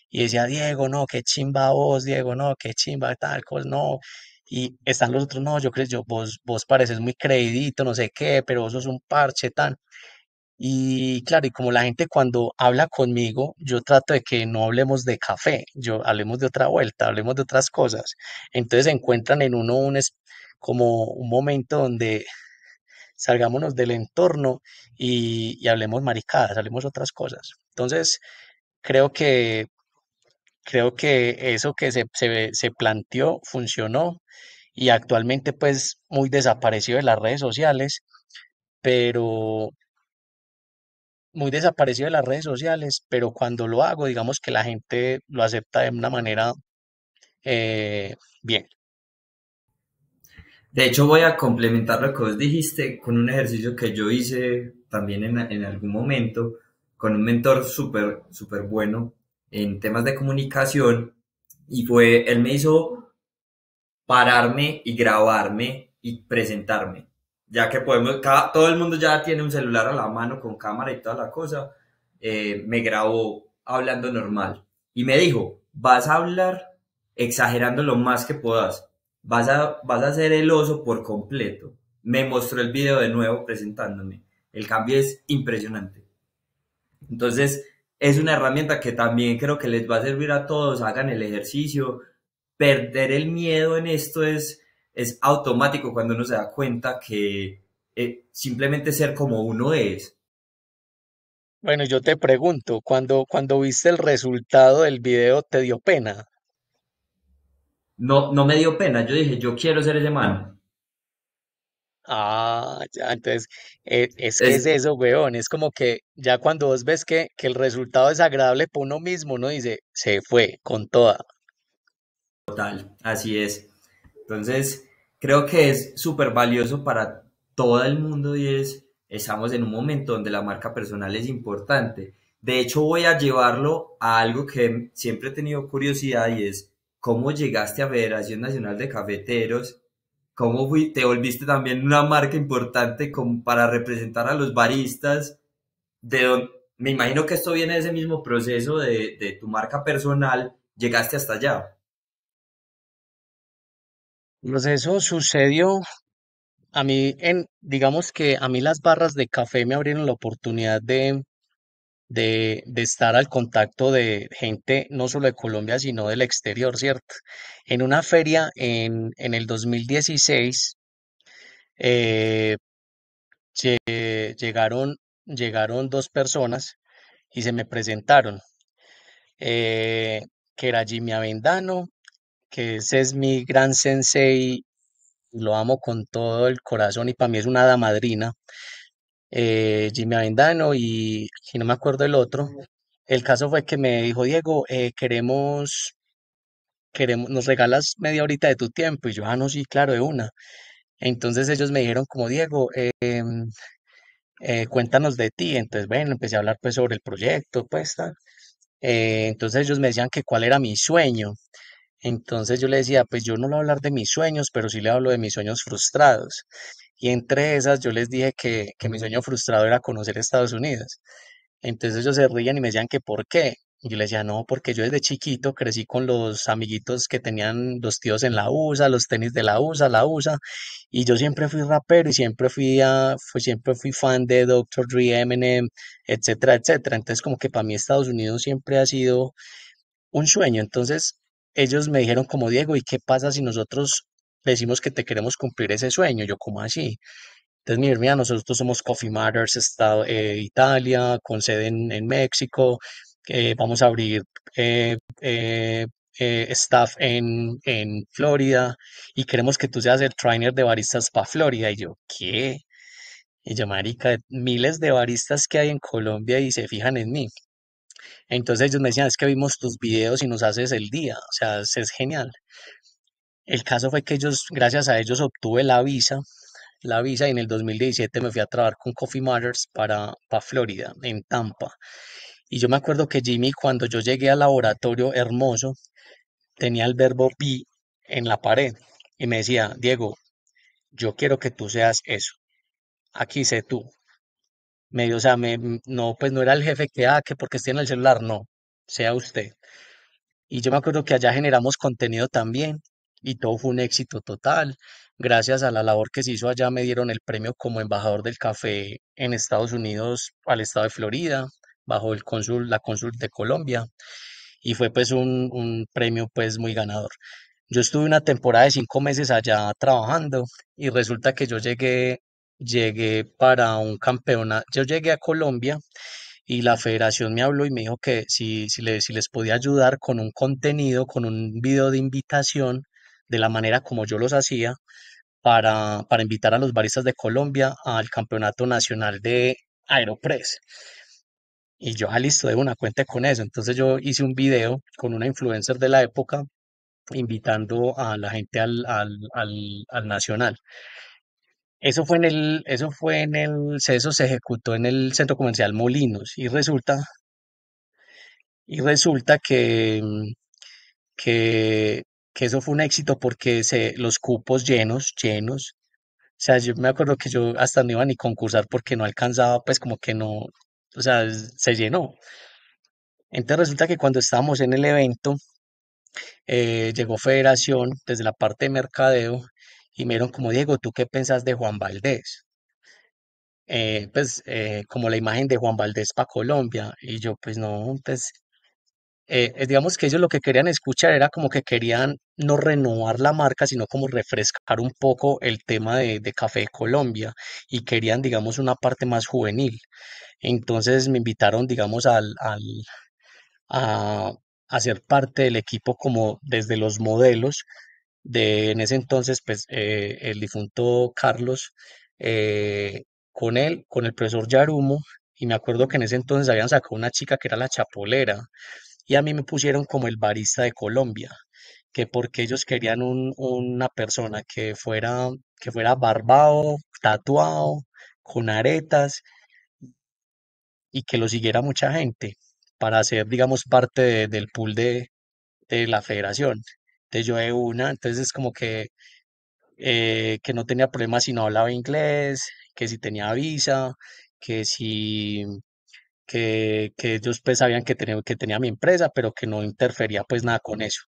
y decía, Diego, no, qué chimba vos, Diego, no, qué chimba tal cosa, no, y están los otros, no, yo creo, vos pareces muy creidito, no sé qué, pero vos sos un parche, tan. Y claro, y como la gente cuando habla conmigo, yo trato de que no hablemos de café, yo hablemos de otra vuelta, hablemos de otras cosas. Entonces encuentran en uno como un momento donde salgámonos del entorno y hablemos maricadas, hablemos otras cosas. Entonces, creo que, creo que eso que se planteó funcionó y actualmente pues muy desaparecido de las redes sociales, pero muy desaparecido de las redes sociales, pero cuando lo hago, digamos que la gente lo acepta de una manera bien. De hecho, voy a complementar lo que vos dijiste con un ejercicio que yo hice también en algún momento con un mentor súper, súper bueno en temas de comunicación y fue, él me hizo pararme y grabarme y presentarme, ya que podemos, todo el mundo ya tiene un celular a la mano con cámara y toda la cosa, me grabó hablando normal y me dijo, vas a hablar exagerando lo más que puedas, vas a hacer el oso por completo. Me mostró el video de nuevo presentándome. El cambio es impresionante. Entonces, es una herramienta que también creo que les va a servir a todos, hagan el ejercicio. Perder el miedo en esto es automático cuando uno se da cuenta que simplemente ser como uno es. Bueno, yo te pregunto, cuando viste el resultado del video, ¿te dio pena? No, no me dio pena, yo dije, yo quiero ser ese man. Ah, ya, entonces es que es Es eso, weón. Es como que ya cuando vos ves que el resultado es agradable para uno mismo, uno dice, se fue con toda. total, así es. Entonces, creo que es súper valioso para todo el mundo y estamos en un momento donde la marca personal es importante. De hecho, voy a llevarlo a algo que siempre he tenido curiosidad y es cómo llegaste a Federación Nacional de Cafeteros, te volviste también una marca importante para representar a los baristas, me imagino que esto viene de ese mismo proceso de tu marca personal, llegaste hasta allá. Pues eso sucedió a mí, digamos que a mí las barras de café me abrieron la oportunidad de estar al contacto de gente no solo de Colombia, sino del exterior, ¿cierto? En una feria en el 2016 eh, llegaron dos personas y se me presentaron, eh, que era Jimmy Avendano, que ese es mi gran sensei, y lo amo con todo el corazón y para mí es una hada madrina. Jimmy Avendano y no me acuerdo el otro. El caso fue que me dijo, Diego, nos regalas media horita de tu tiempo. Y yo, no, sí, claro, de una. Entonces ellos me dijeron como, Diego, cuéntanos de ti. Entonces, bueno, empecé a hablar pues sobre el proyecto, pues, tal. Entonces ellos me decían que cuál era mi sueño. Entonces yo le decía, pues yo no le voy a hablar de mis sueños, pero sí le hablo de mis sueños frustrados. Y entre esas yo les dije que mi sueño frustrado era conocer Estados Unidos. Entonces ellos se reían y me decían que por qué. Y yo les decía, no, porque yo desde chiquito crecí con los amiguitos que tenían los tíos en la USA, los tenis de la USA, y yo siempre fui rapero y siempre fui fan de Dr. Dre, Eminem, etcétera, etcétera. Entonces como que para mí Estados Unidos siempre ha sido un sueño. Entonces ellos me dijeron como Diego, ¿y qué pasa si nosotros decimos que te queremos cumplir ese sueño? Yo, ¿cómo así? Entonces, mira, nosotros somos Coffee Matters, Italia, con sede en México. Vamos a abrir staff en Florida y queremos que tú seas el trainer de baristas para Florida. Y yo, ¿qué? Y yo, marica, miles de baristas que hay en Colombia y se fijan en mí. Entonces ellos me decían, es que vimos tus videos y nos haces el día. O sea, es genial. El caso fue que gracias a ellos, obtuve la visa y en el 2017 me fui a trabajar con Coffee Matters para Florida, en Tampa. Y yo me acuerdo que Jimmy, cuando yo llegué al laboratorio hermoso, tenía el verbo be en la pared y me decía, Diego, yo quiero que tú seas eso. Aquí sé tú. O sea, no, pues no era el jefe que porque esté en el celular, no, sea usted. Y yo me acuerdo que allá generamos contenido también y todo fue un éxito total. Gracias a la labor que se hizo allá me dieron el premio como embajador del café en Estados Unidos al estado de Florida, bajo la cónsul de Colombia y fue pues un premio pues muy ganador. Yo estuve una temporada de 5 meses allá trabajando y resulta que llegué para un campeonato, yo llegué a Colombia y la federación me habló y me dijo que si les podía ayudar con un contenido, con un video de invitación, de la manera como yo los hacía, para invitar a los baristas de Colombia al campeonato nacional de Aeropress. Y yo, listo, de una cuenta con eso. Entonces yo hice un video con una influencer de la época invitando a la gente al nacional. Eso se ejecutó en el centro comercial Molinos y resulta que, que eso fue un éxito porque los cupos llenos, llenos. O sea, yo me acuerdo que yo hasta no iba ni concursar porque no alcanzaba, pues como que no, o sea, se llenó. Entonces resulta que cuando estábamos en el evento, llegó Federación desde la parte de mercadeo y me dijeron como Diego, ¿tú qué pensás de Juan Valdés? Como la imagen de Juan Valdés para Colombia. Y yo, pues no, pues digamos que ellos lo que querían escuchar era como que querían no renovar la marca, sino como refrescar un poco el tema de Café Colombia y querían, digamos, una parte más juvenil. Entonces me invitaron, digamos, a, a ser parte del equipo como desde los modelos en ese entonces, pues el difunto Carlos, eh, con él, con el profesor Yarumo, y me acuerdo que en ese entonces habían sacado una chica que era la Chapolera y a mí me pusieron como el barista de Colombia. que porque ellos querían una persona que fuera barbado, tatuado, con aretas y que lo siguiera mucha gente para ser, digamos, parte del pool de la federación. Entonces yo de una, entonces es como que no tenía problemas si no hablaba inglés, que si tenía visa, que si que ellos pues sabían que tenía mi empresa, pero que no interfería pues nada con eso.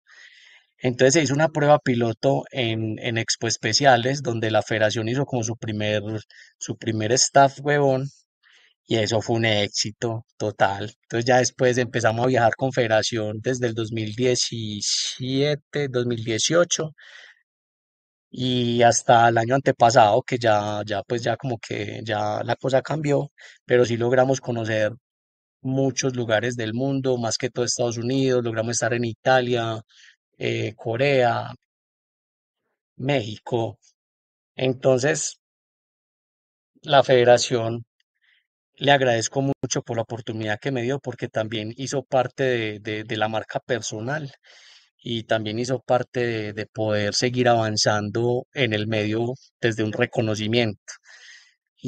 Entonces se hizo una prueba piloto en Expo Especiales, donde la federación hizo como su primer staff, huevón, y eso fue un éxito total. Entonces ya después empezamos a viajar con federación desde el 2017, 2018 y hasta el año antepasado, que ya pues ya como que ya la cosa cambió, pero sí logramos conocer muchos lugares del mundo, más que todo Estados Unidos, logramos estar en Italia, Corea, México. Entonces, la federación le agradezco mucho por la oportunidad que me dio, porque también hizo parte de la marca personal y también hizo parte de poder seguir avanzando en el medio desde un reconocimiento.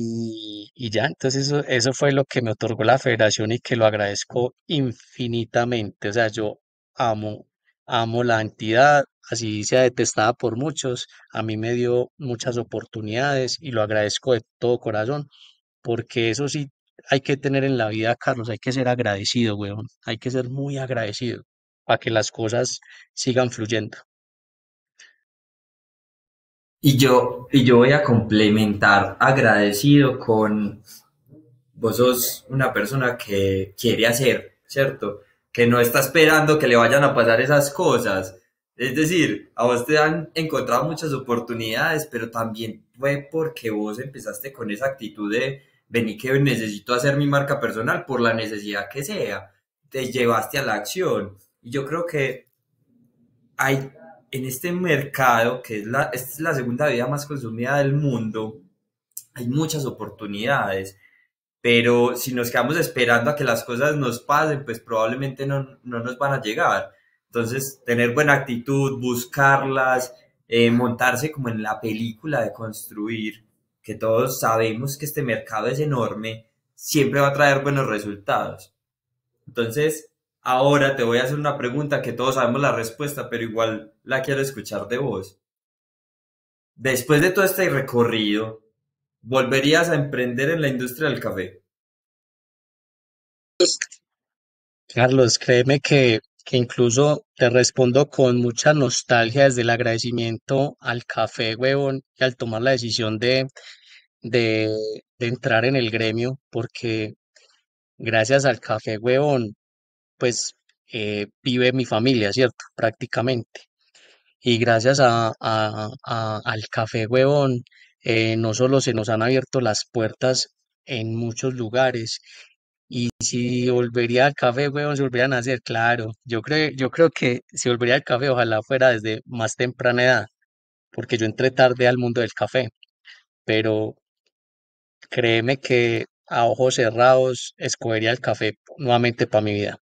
Y ya, entonces eso fue lo que me otorgó la federación y que lo agradezco infinitamente. O sea, yo amo, amo la entidad, así sea detestada por muchos. A mí me dio muchas oportunidades y lo agradezco de todo corazón, porque eso sí hay que tener en la vida, Carlos, hay que ser agradecido, weón. Hay que ser muy agradecido para que las cosas sigan fluyendo. Y yo voy a complementar agradecido con vos sos una persona que quiere hacer, ¿cierto? Que no está esperando que le vayan a pasar esas cosas. Es decir, a vos te han encontrado muchas oportunidades, pero también fue porque vos empezaste con esa actitud de vení que necesito hacer mi marca personal por la necesidad que sea. Te llevaste a la acción. Y yo creo que hay en este mercado, que esta es la segunda vida más consumida del mundo, hay muchas oportunidades, pero si nos quedamos esperando a que las cosas nos pasen, pues probablemente no nos van a llegar. Entonces, tener buena actitud, buscarlas, montarse como en la película de construir, que todos sabemos que este mercado es enorme, siempre va a traer buenos resultados. Entonces, ahora te voy a hacer una pregunta que todos sabemos la respuesta, pero igual la quiero escuchar de vos. Después de todo este recorrido, ¿volverías a emprender en la industria del café? Carlos, créeme que incluso te respondo con mucha nostalgia desde el agradecimiento al café, huevón, y al tomar la decisión de, de entrar en el gremio, porque gracias al café, huevón, pues vive mi familia, ¿cierto? Prácticamente. Y gracias al café, huevón, no solo se nos han abierto las puertas en muchos lugares, y si volvería al café, weón, se volverían a hacer, claro. Yo creo que si volvería al café, ojalá fuera desde más temprana edad, porque yo entré tarde al mundo del café, pero créeme que a ojos cerrados escogería el café nuevamente para mi vida.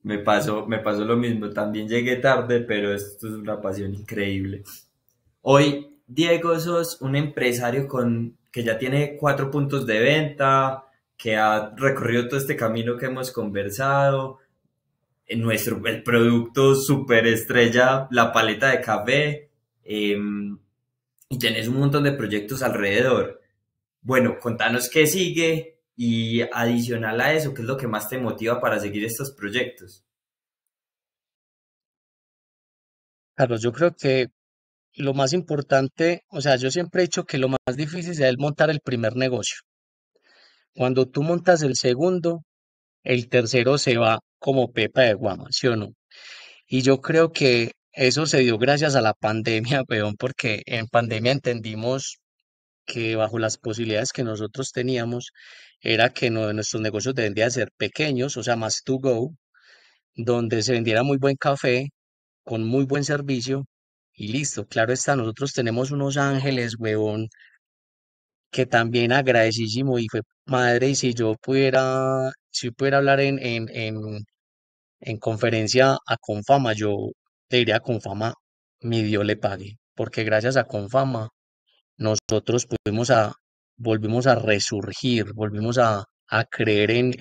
Me pasó lo mismo, también llegué tarde, pero esto es una pasión increíble. Hoy, Diego, sos un empresario que ya tiene 4 puntos de venta, que ha recorrido todo este camino que hemos conversado, el producto superestrella, la paleta de café, y tenés un montón de proyectos alrededor. Bueno, contanos qué sigue y adicional a eso, qué es lo que más te motiva para seguir estos proyectos. Carlos, yo creo que lo más importante, o sea, yo siempre he dicho que lo más difícil es montar el primer negocio. Cuando tú montas el segundo, el tercero se va como pepa de guama, ¿sí o no? Y yo creo que eso se dio gracias a la pandemia, peón, porque en pandemia entendimos que bajo las posibilidades que nosotros teníamos era que nuestros negocios deben de ser pequeños, o sea, más to go, donde se vendiera muy buen café, con muy buen servicio y listo. Claro está, nosotros tenemos unos ángeles, huevón, que también agradecidísimo y fue madre, y si pudiera hablar en conferencia a Confama, yo te diría Confama, mi Dios le pague, porque gracias a Confama nosotros volvimos a resurgir, volvimos a creer en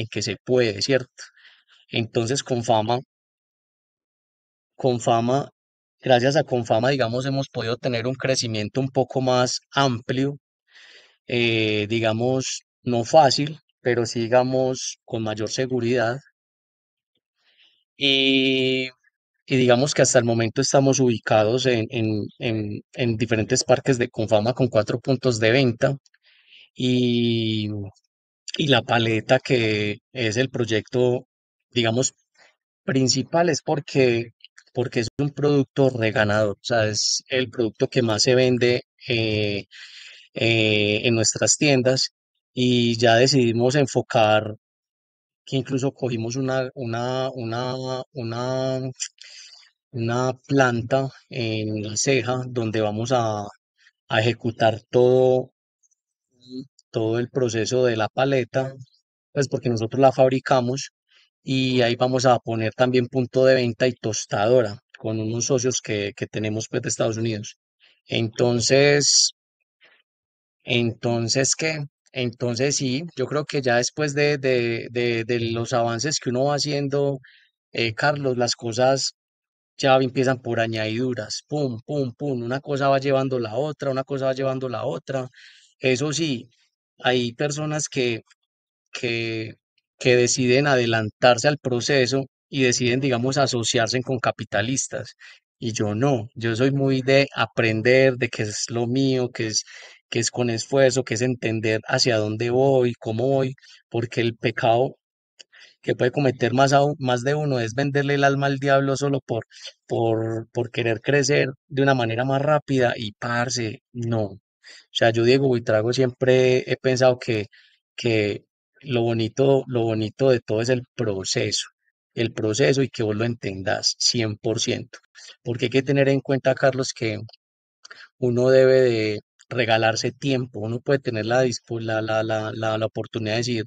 que se puede, ¿cierto? Entonces, con fama, gracias a Confama, digamos, hemos podido tener un crecimiento un poco más amplio, digamos, no fácil, pero sí, digamos, con mayor seguridad. Y, y digamos que hasta el momento estamos ubicados en diferentes parques de Confama con 4 puntos de venta. Y, y la paleta que es el proyecto, digamos, principal es porque es un producto reganador, o sea, es el producto que más se vende en nuestras tiendas y ya decidimos enfocar, que incluso cogimos una planta en La Ceja donde vamos a ejecutar todo el proceso de la paleta, pues porque nosotros la fabricamos y ahí vamos a poner también punto de venta y tostadora con unos socios que tenemos pues de Estados Unidos. Entonces, ¿qué? Entonces sí, yo creo que ya después de los avances que uno va haciendo, Carlos, las cosas ya empiezan por añadiduras, pum, pum, pum, una cosa va llevando la otra, una cosa va llevando la otra. Eso sí, hay personas que, que deciden adelantarse al proceso y deciden, digamos, asociarse con capitalistas. Y yo no, yo soy muy de aprender, de que es lo mío, que es con esfuerzo, que es entender hacia dónde voy, cómo voy, porque el pecado que puede cometer más de uno es venderle el alma al diablo solo por querer crecer de una manera más rápida y parce, no. O sea, yo, Diego Buitrago, siempre he pensado que lo bonito de todo es el proceso y que vos lo entendás 100%. Porque hay que tener en cuenta, Carlos, que uno debe de regalarse tiempo, uno puede tener la oportunidad de decir,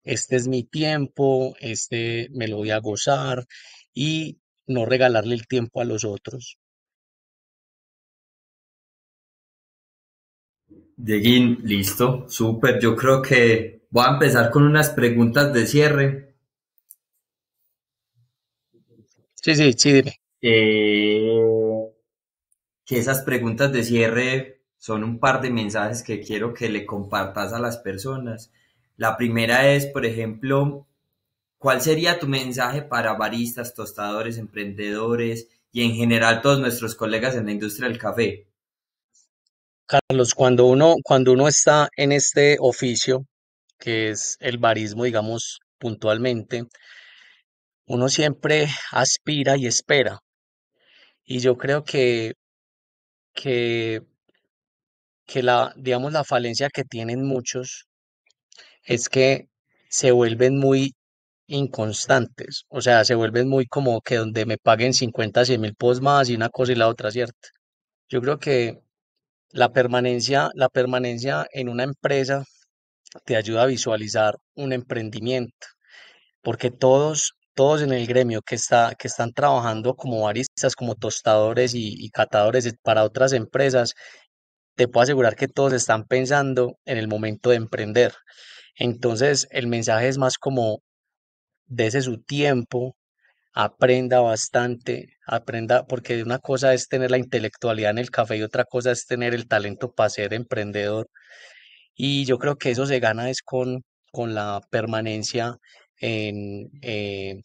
este es mi tiempo, este me lo voy a gozar y no regalarle el tiempo a los otros. Dieguín, listo, súper. Yo creo que voy a empezar con unas preguntas de cierre. Sí, sí, sí, dime. eh, que esas preguntas de cierre son un par de mensajes que quiero que le compartas a las personas. La primera es, por ejemplo, ¿cuál sería tu mensaje para baristas, tostadores, emprendedores y en general todos nuestros colegas en la industria del café? Carlos, cuando uno está en este oficio, que es el barismo, digamos, puntualmente, uno siempre aspira y espera. Y yo creo que, digamos, la falencia que tienen muchos es que se vuelven muy inconstantes, o sea, se vuelven muy como que donde me paguen 50 100 mil pesos más y una cosa y la otra, ¿cierto? Yo creo que la permanencia en una empresa te ayuda a visualizar un emprendimiento, porque todos en el gremio que están trabajando como baristas, como tostadores y catadores para otras empresas, te puedo asegurar que todos están pensando en el momento de emprender. Entonces, el mensaje es más como dese su tiempo, aprenda bastante, aprenda, porque una cosa es tener la intelectualidad en el café y otra cosa es tener el talento para ser emprendedor. Y yo creo que eso se gana es con la permanencia en, eh,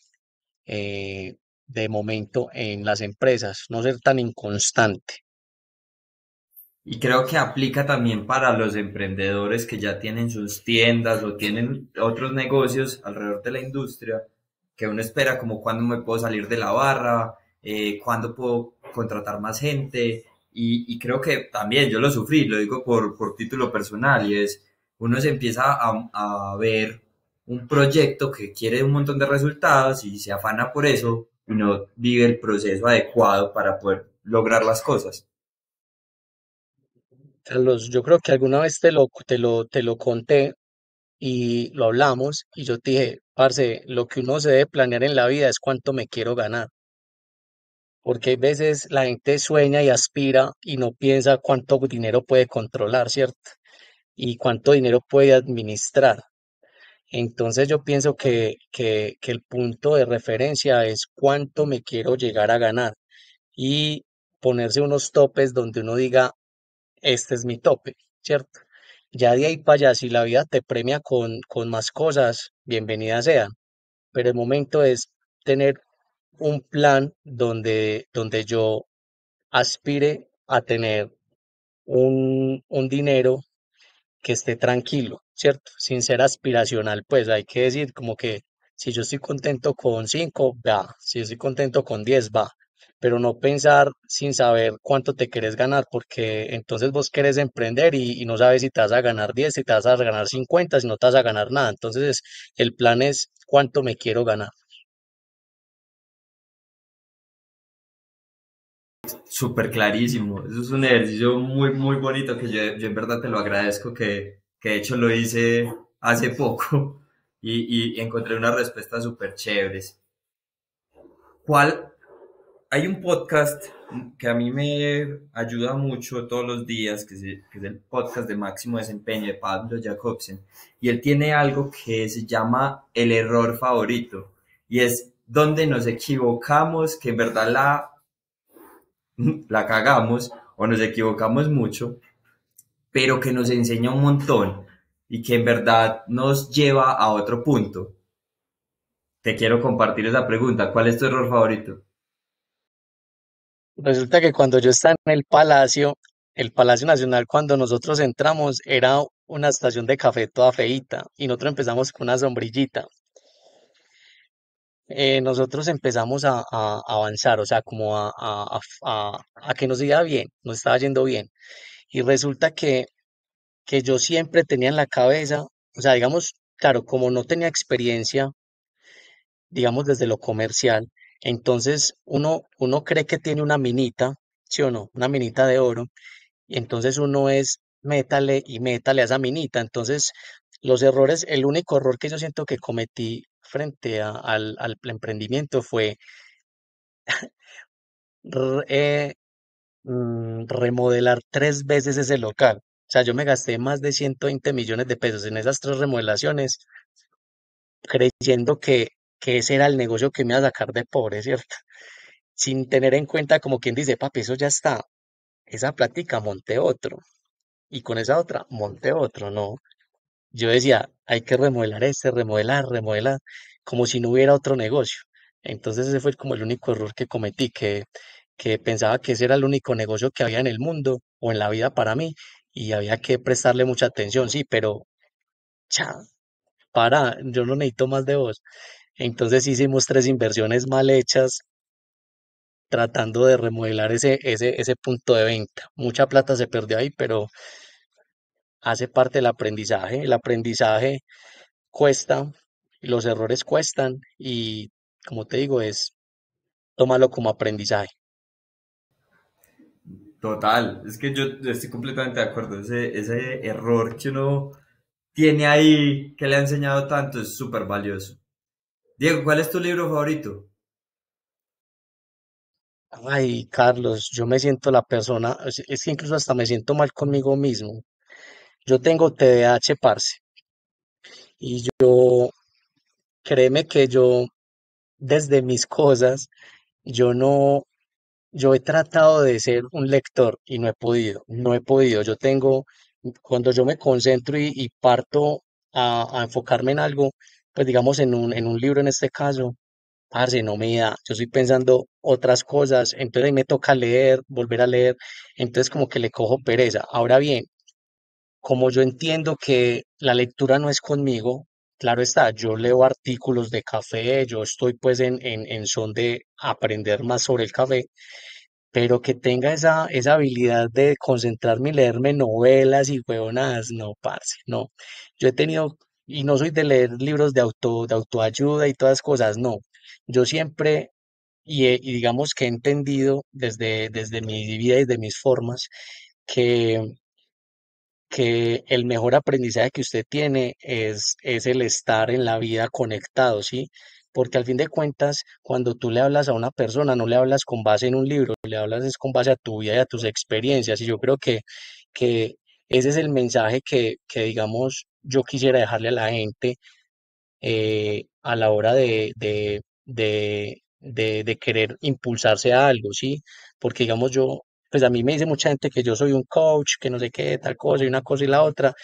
de momento en las empresas, no ser tan inconstante. Y creo que aplica también para los emprendedores que ya tienen sus tiendas o tienen otros negocios alrededor de la industria, que uno espera como cuándo me puedo salir de la barra, cuándo puedo contratar más gente. Y creo que también yo lo sufrí, lo digo por título personal, y es, uno se empieza a ver un proyecto que quiere un montón de resultados y se afana por eso y no vive el proceso adecuado para poder lograr las cosas. Carlos, yo creo que alguna vez te lo conté y lo hablamos y yo te dije, parce, lo que uno se debe planear en la vida es cuánto me quiero ganar. porque hay veces la gente sueña y aspira y no piensa cuánto dinero puede controlar, ¿cierto? Y cuánto dinero puede administrar. Entonces yo pienso que el punto de referencia es cuánto me quiero llegar a ganar y ponerse unos topes donde uno diga, este es mi tope, ¿cierto? Ya de ahí para allá, si la vida te premia con más cosas, bienvenidas sean, pero el momento es tener un plan donde yo aspire a tener un dinero que esté tranquilo, ¿cierto? Sin ser aspiracional, pues hay que decir como que si yo estoy contento con 5 va, si estoy contento con 10 va, pero no pensar sin saber cuánto te querés ganar, porque entonces vos querés emprender y no sabes si te vas a ganar 10, si te vas a ganar 50, si no te vas a ganar nada. Entonces el plan es cuánto me quiero ganar. Súper clarísimo. Eso es un ejercicio muy, muy bonito que yo en verdad te lo agradezco, que de hecho lo hice hace poco y encontré unas respuestas súper chéveres. ¿Cuál? Hay un podcast que a mí me ayuda mucho todos los días, que es el podcast de máximo desempeño de Pablo Jacobsen. Y él tiene algo que se llama el error favorito. Y es donde nos equivocamos, que en verdad la cagamos o nos equivocamos mucho, pero que nos enseña un montón y que en verdad nos lleva a otro punto. Te quiero compartir esa pregunta. ¿Cuál es tu error favorito? Resulta que cuando yo estaba en el Palacio Nacional, cuando nosotros entramos, era una estación de café toda feíta y nosotros empezamos con una sombrillita. Nosotros empezamos a avanzar, o sea, como a que nos iba bien, nos estaba yendo bien. Y resulta que yo siempre tenía en la cabeza, o sea, digamos, claro, como no tenía experiencia, digamos, desde lo comercial, entonces uno cree que tiene una minita, ¿sí o no? Una minita de oro, y entonces uno es métale y métale a esa minita. Entonces, los errores, el único error que yo siento que cometí frente al emprendimiento fue re- eh, remodelar 3 veces ese local. O sea, yo me gasté más de 120 millones de pesos en esas 3 remodelaciones, creyendo que ese era el negocio que me iba a sacar de pobre, ¿cierto? Sin tener en cuenta, como quien dice, papi, eso ya está, esa plática monté otro, y con esa otra monté otro, ¿no? Yo decía, hay que remodelar este, remodelar, remodelar, como si no hubiera otro negocio. Entonces ese fue como el único error que cometí, que pensaba que ese era el único negocio que había en el mundo o en la vida para mí y había que prestarle mucha atención, sí, pero cha, para, yo no necesito más de vos. Entonces hicimos 3 inversiones mal hechas tratando de remodelar ese punto de venta. Mucha plata se perdió ahí, pero hace parte del aprendizaje. El aprendizaje cuesta, los errores cuestan y como te digo, es tómalo como aprendizaje. Total, es que yo estoy completamente de acuerdo. Ese error que uno tiene ahí, que le ha enseñado tanto, es súper valioso. Diego, ¿cuál es tu libro favorito? Ay, Carlos, yo me siento la persona, es que incluso hasta me siento mal conmigo mismo. Yo tengo TDAH, parce, y yo, créeme que yo, desde mis cosas, yo no, yo he tratado de ser un lector y no he podido, no he podido. Yo tengo, cuando yo me concentro y parto a enfocarme en algo, pues digamos en un libro en este caso, parce, no me da. Yo estoy pensando otras cosas, entonces ahí me toca leer, volver a leer, entonces como que le cojo pereza. Ahora bien, como yo entiendo que la lectura no es conmigo, claro está, yo leo artículos de café, yo estoy pues en son de aprender más sobre el café, pero que tenga esa habilidad de concentrarme y leerme novelas y huevonadas, no, parce, no. Yo he tenido, y no soy de leer libros de autoayuda y todas cosas, no. Yo siempre, y digamos que he entendido desde mi vida y de mis formas, que, que el mejor aprendizaje que usted tiene es el estar en la vida conectado, ¿sí? porque al fin de cuentas, cuando tú le hablas a una persona, no le hablas con base en un libro, le hablas es con base a tu vida y a tus experiencias, y yo creo que ese es el mensaje que digamos, yo quisiera dejarle a la gente a la hora de querer impulsarse a algo, ¿sí? Porque digamos yo, pues a mí me dice mucha gente que yo soy un coach, que no sé qué, tal cosa y una cosa y la otra,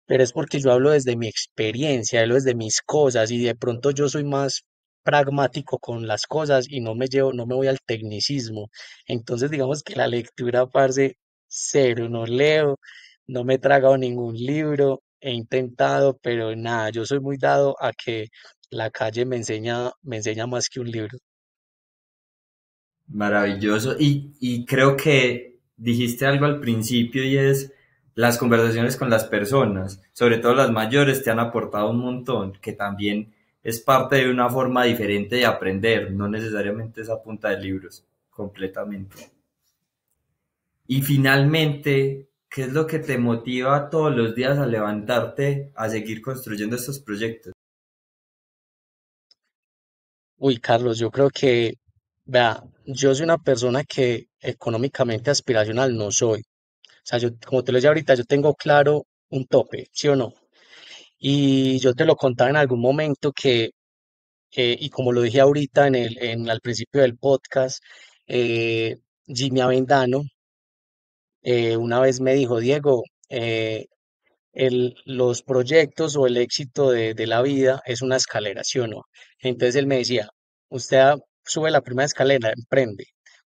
pero es porque yo hablo desde mi experiencia, hablo desde mis cosas y de pronto yo soy más pragmático con las cosas y no me voy al tecnicismo. Entonces digamos que la lectura, parce, cero, no leo, no me he tragado ningún libro, he intentado, pero nada, yo soy muy dado a que la calle me enseña más que un libro. Maravilloso. Y creo que dijiste algo al principio y es las conversaciones con las personas, sobre todo las mayores, te han aportado un montón, que también es parte de una forma diferente de aprender, no necesariamente es a punta de libros, completamente. Y finalmente, ¿qué es lo que te motiva todos los días a levantarte a seguir construyendo estos proyectos? Uy, Carlos, yo creo que, vea, yo soy una persona que económicamente aspiracional no soy. O sea, yo, como te lo decía ahorita, yo tengo claro un tope, ¿sí o no? Y yo te lo contaba en algún momento y como lo dije ahorita al principio del podcast, eh, Jimmy Avendano una vez me dijo, Diego, los proyectos o el éxito de la vida es una escalera, ¿sí o no? Entonces él me decía, sube la primera escalera, emprende,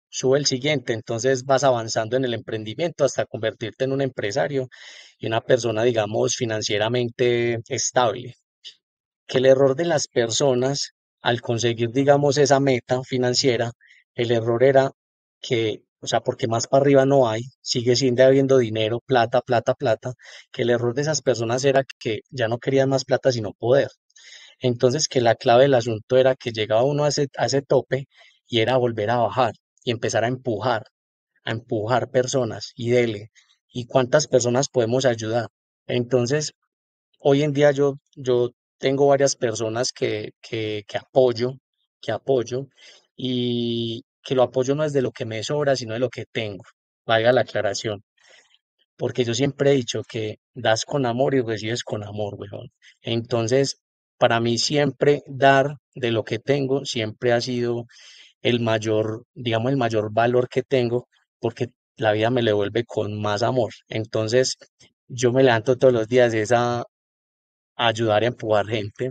sube el siguiente, entonces vas avanzando en el emprendimiento hasta convertirte en un empresario y una persona, digamos, financieramente estable. Que el error de las personas al conseguir, digamos, esa meta financiera, el error era que, o sea, porque más para arriba no hay, sigue siendo habiendo dinero, plata, plata, plata, que el error de esas personas era que ya no querían más plata, sino poder. Entonces, que la clave del asunto era que llegaba uno a ese tope y era volver a bajar y empezar a empujar personas y dele. ¿Y cuántas personas podemos ayudar? Entonces, hoy en día yo tengo varias personas que apoyo y que lo apoyo no es de lo que me sobra, sino de lo que tengo. Valga la aclaración, porque yo siempre he dicho que das con amor y recibes con amor, weón. Entonces, para mí siempre dar de lo que tengo siempre ha sido el mayor, digamos, el mayor valor que tengo, porque la vida me le vuelve con más amor. Entonces, yo me levanto todos los días a ayudar a empujar gente.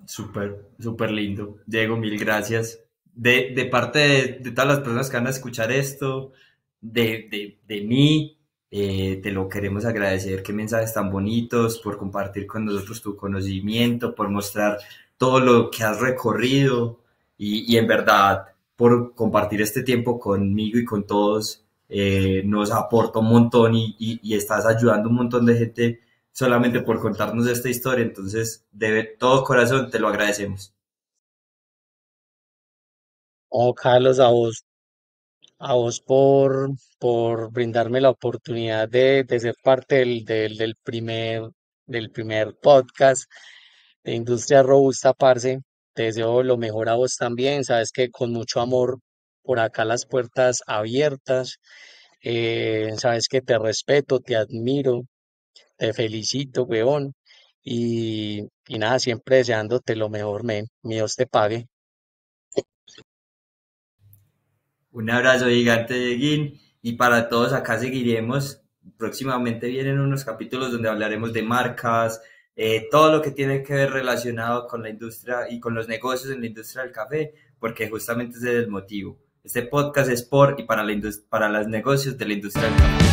Súper, súper lindo. Diego, mil gracias. De parte de todas las personas que van a escuchar esto, de mí, te lo queremos agradecer. Qué mensajes tan bonitos por compartir con nosotros tu conocimiento, por mostrar todo lo que has recorrido y en verdad por compartir este tiempo conmigo y con todos. Nos aporta un montón y estás ayudando a un montón de gente solamente por contarnos esta historia. Entonces, de todo corazón te lo agradecemos. Oh, Carlos, a vos por brindarme la oportunidad de ser parte del primer podcast de Industria Robusta, parce. Te deseo lo mejor a vos también. Sabes que con mucho amor por acá las puertas abiertas. Sabes que te respeto, te admiro, te felicito, weón. Y nada, siempre deseándote lo mejor, men. Dios te pague. Un abrazo gigante, Dieguín, y para todos acá seguiremos. Próximamente vienen unos capítulos donde hablaremos de marcas, todo lo que tiene que ver relacionado con la industria y con los negocios en la industria del café, porque justamente ese es el motivo. Este podcast es por y para, para los negocios de la industria del café.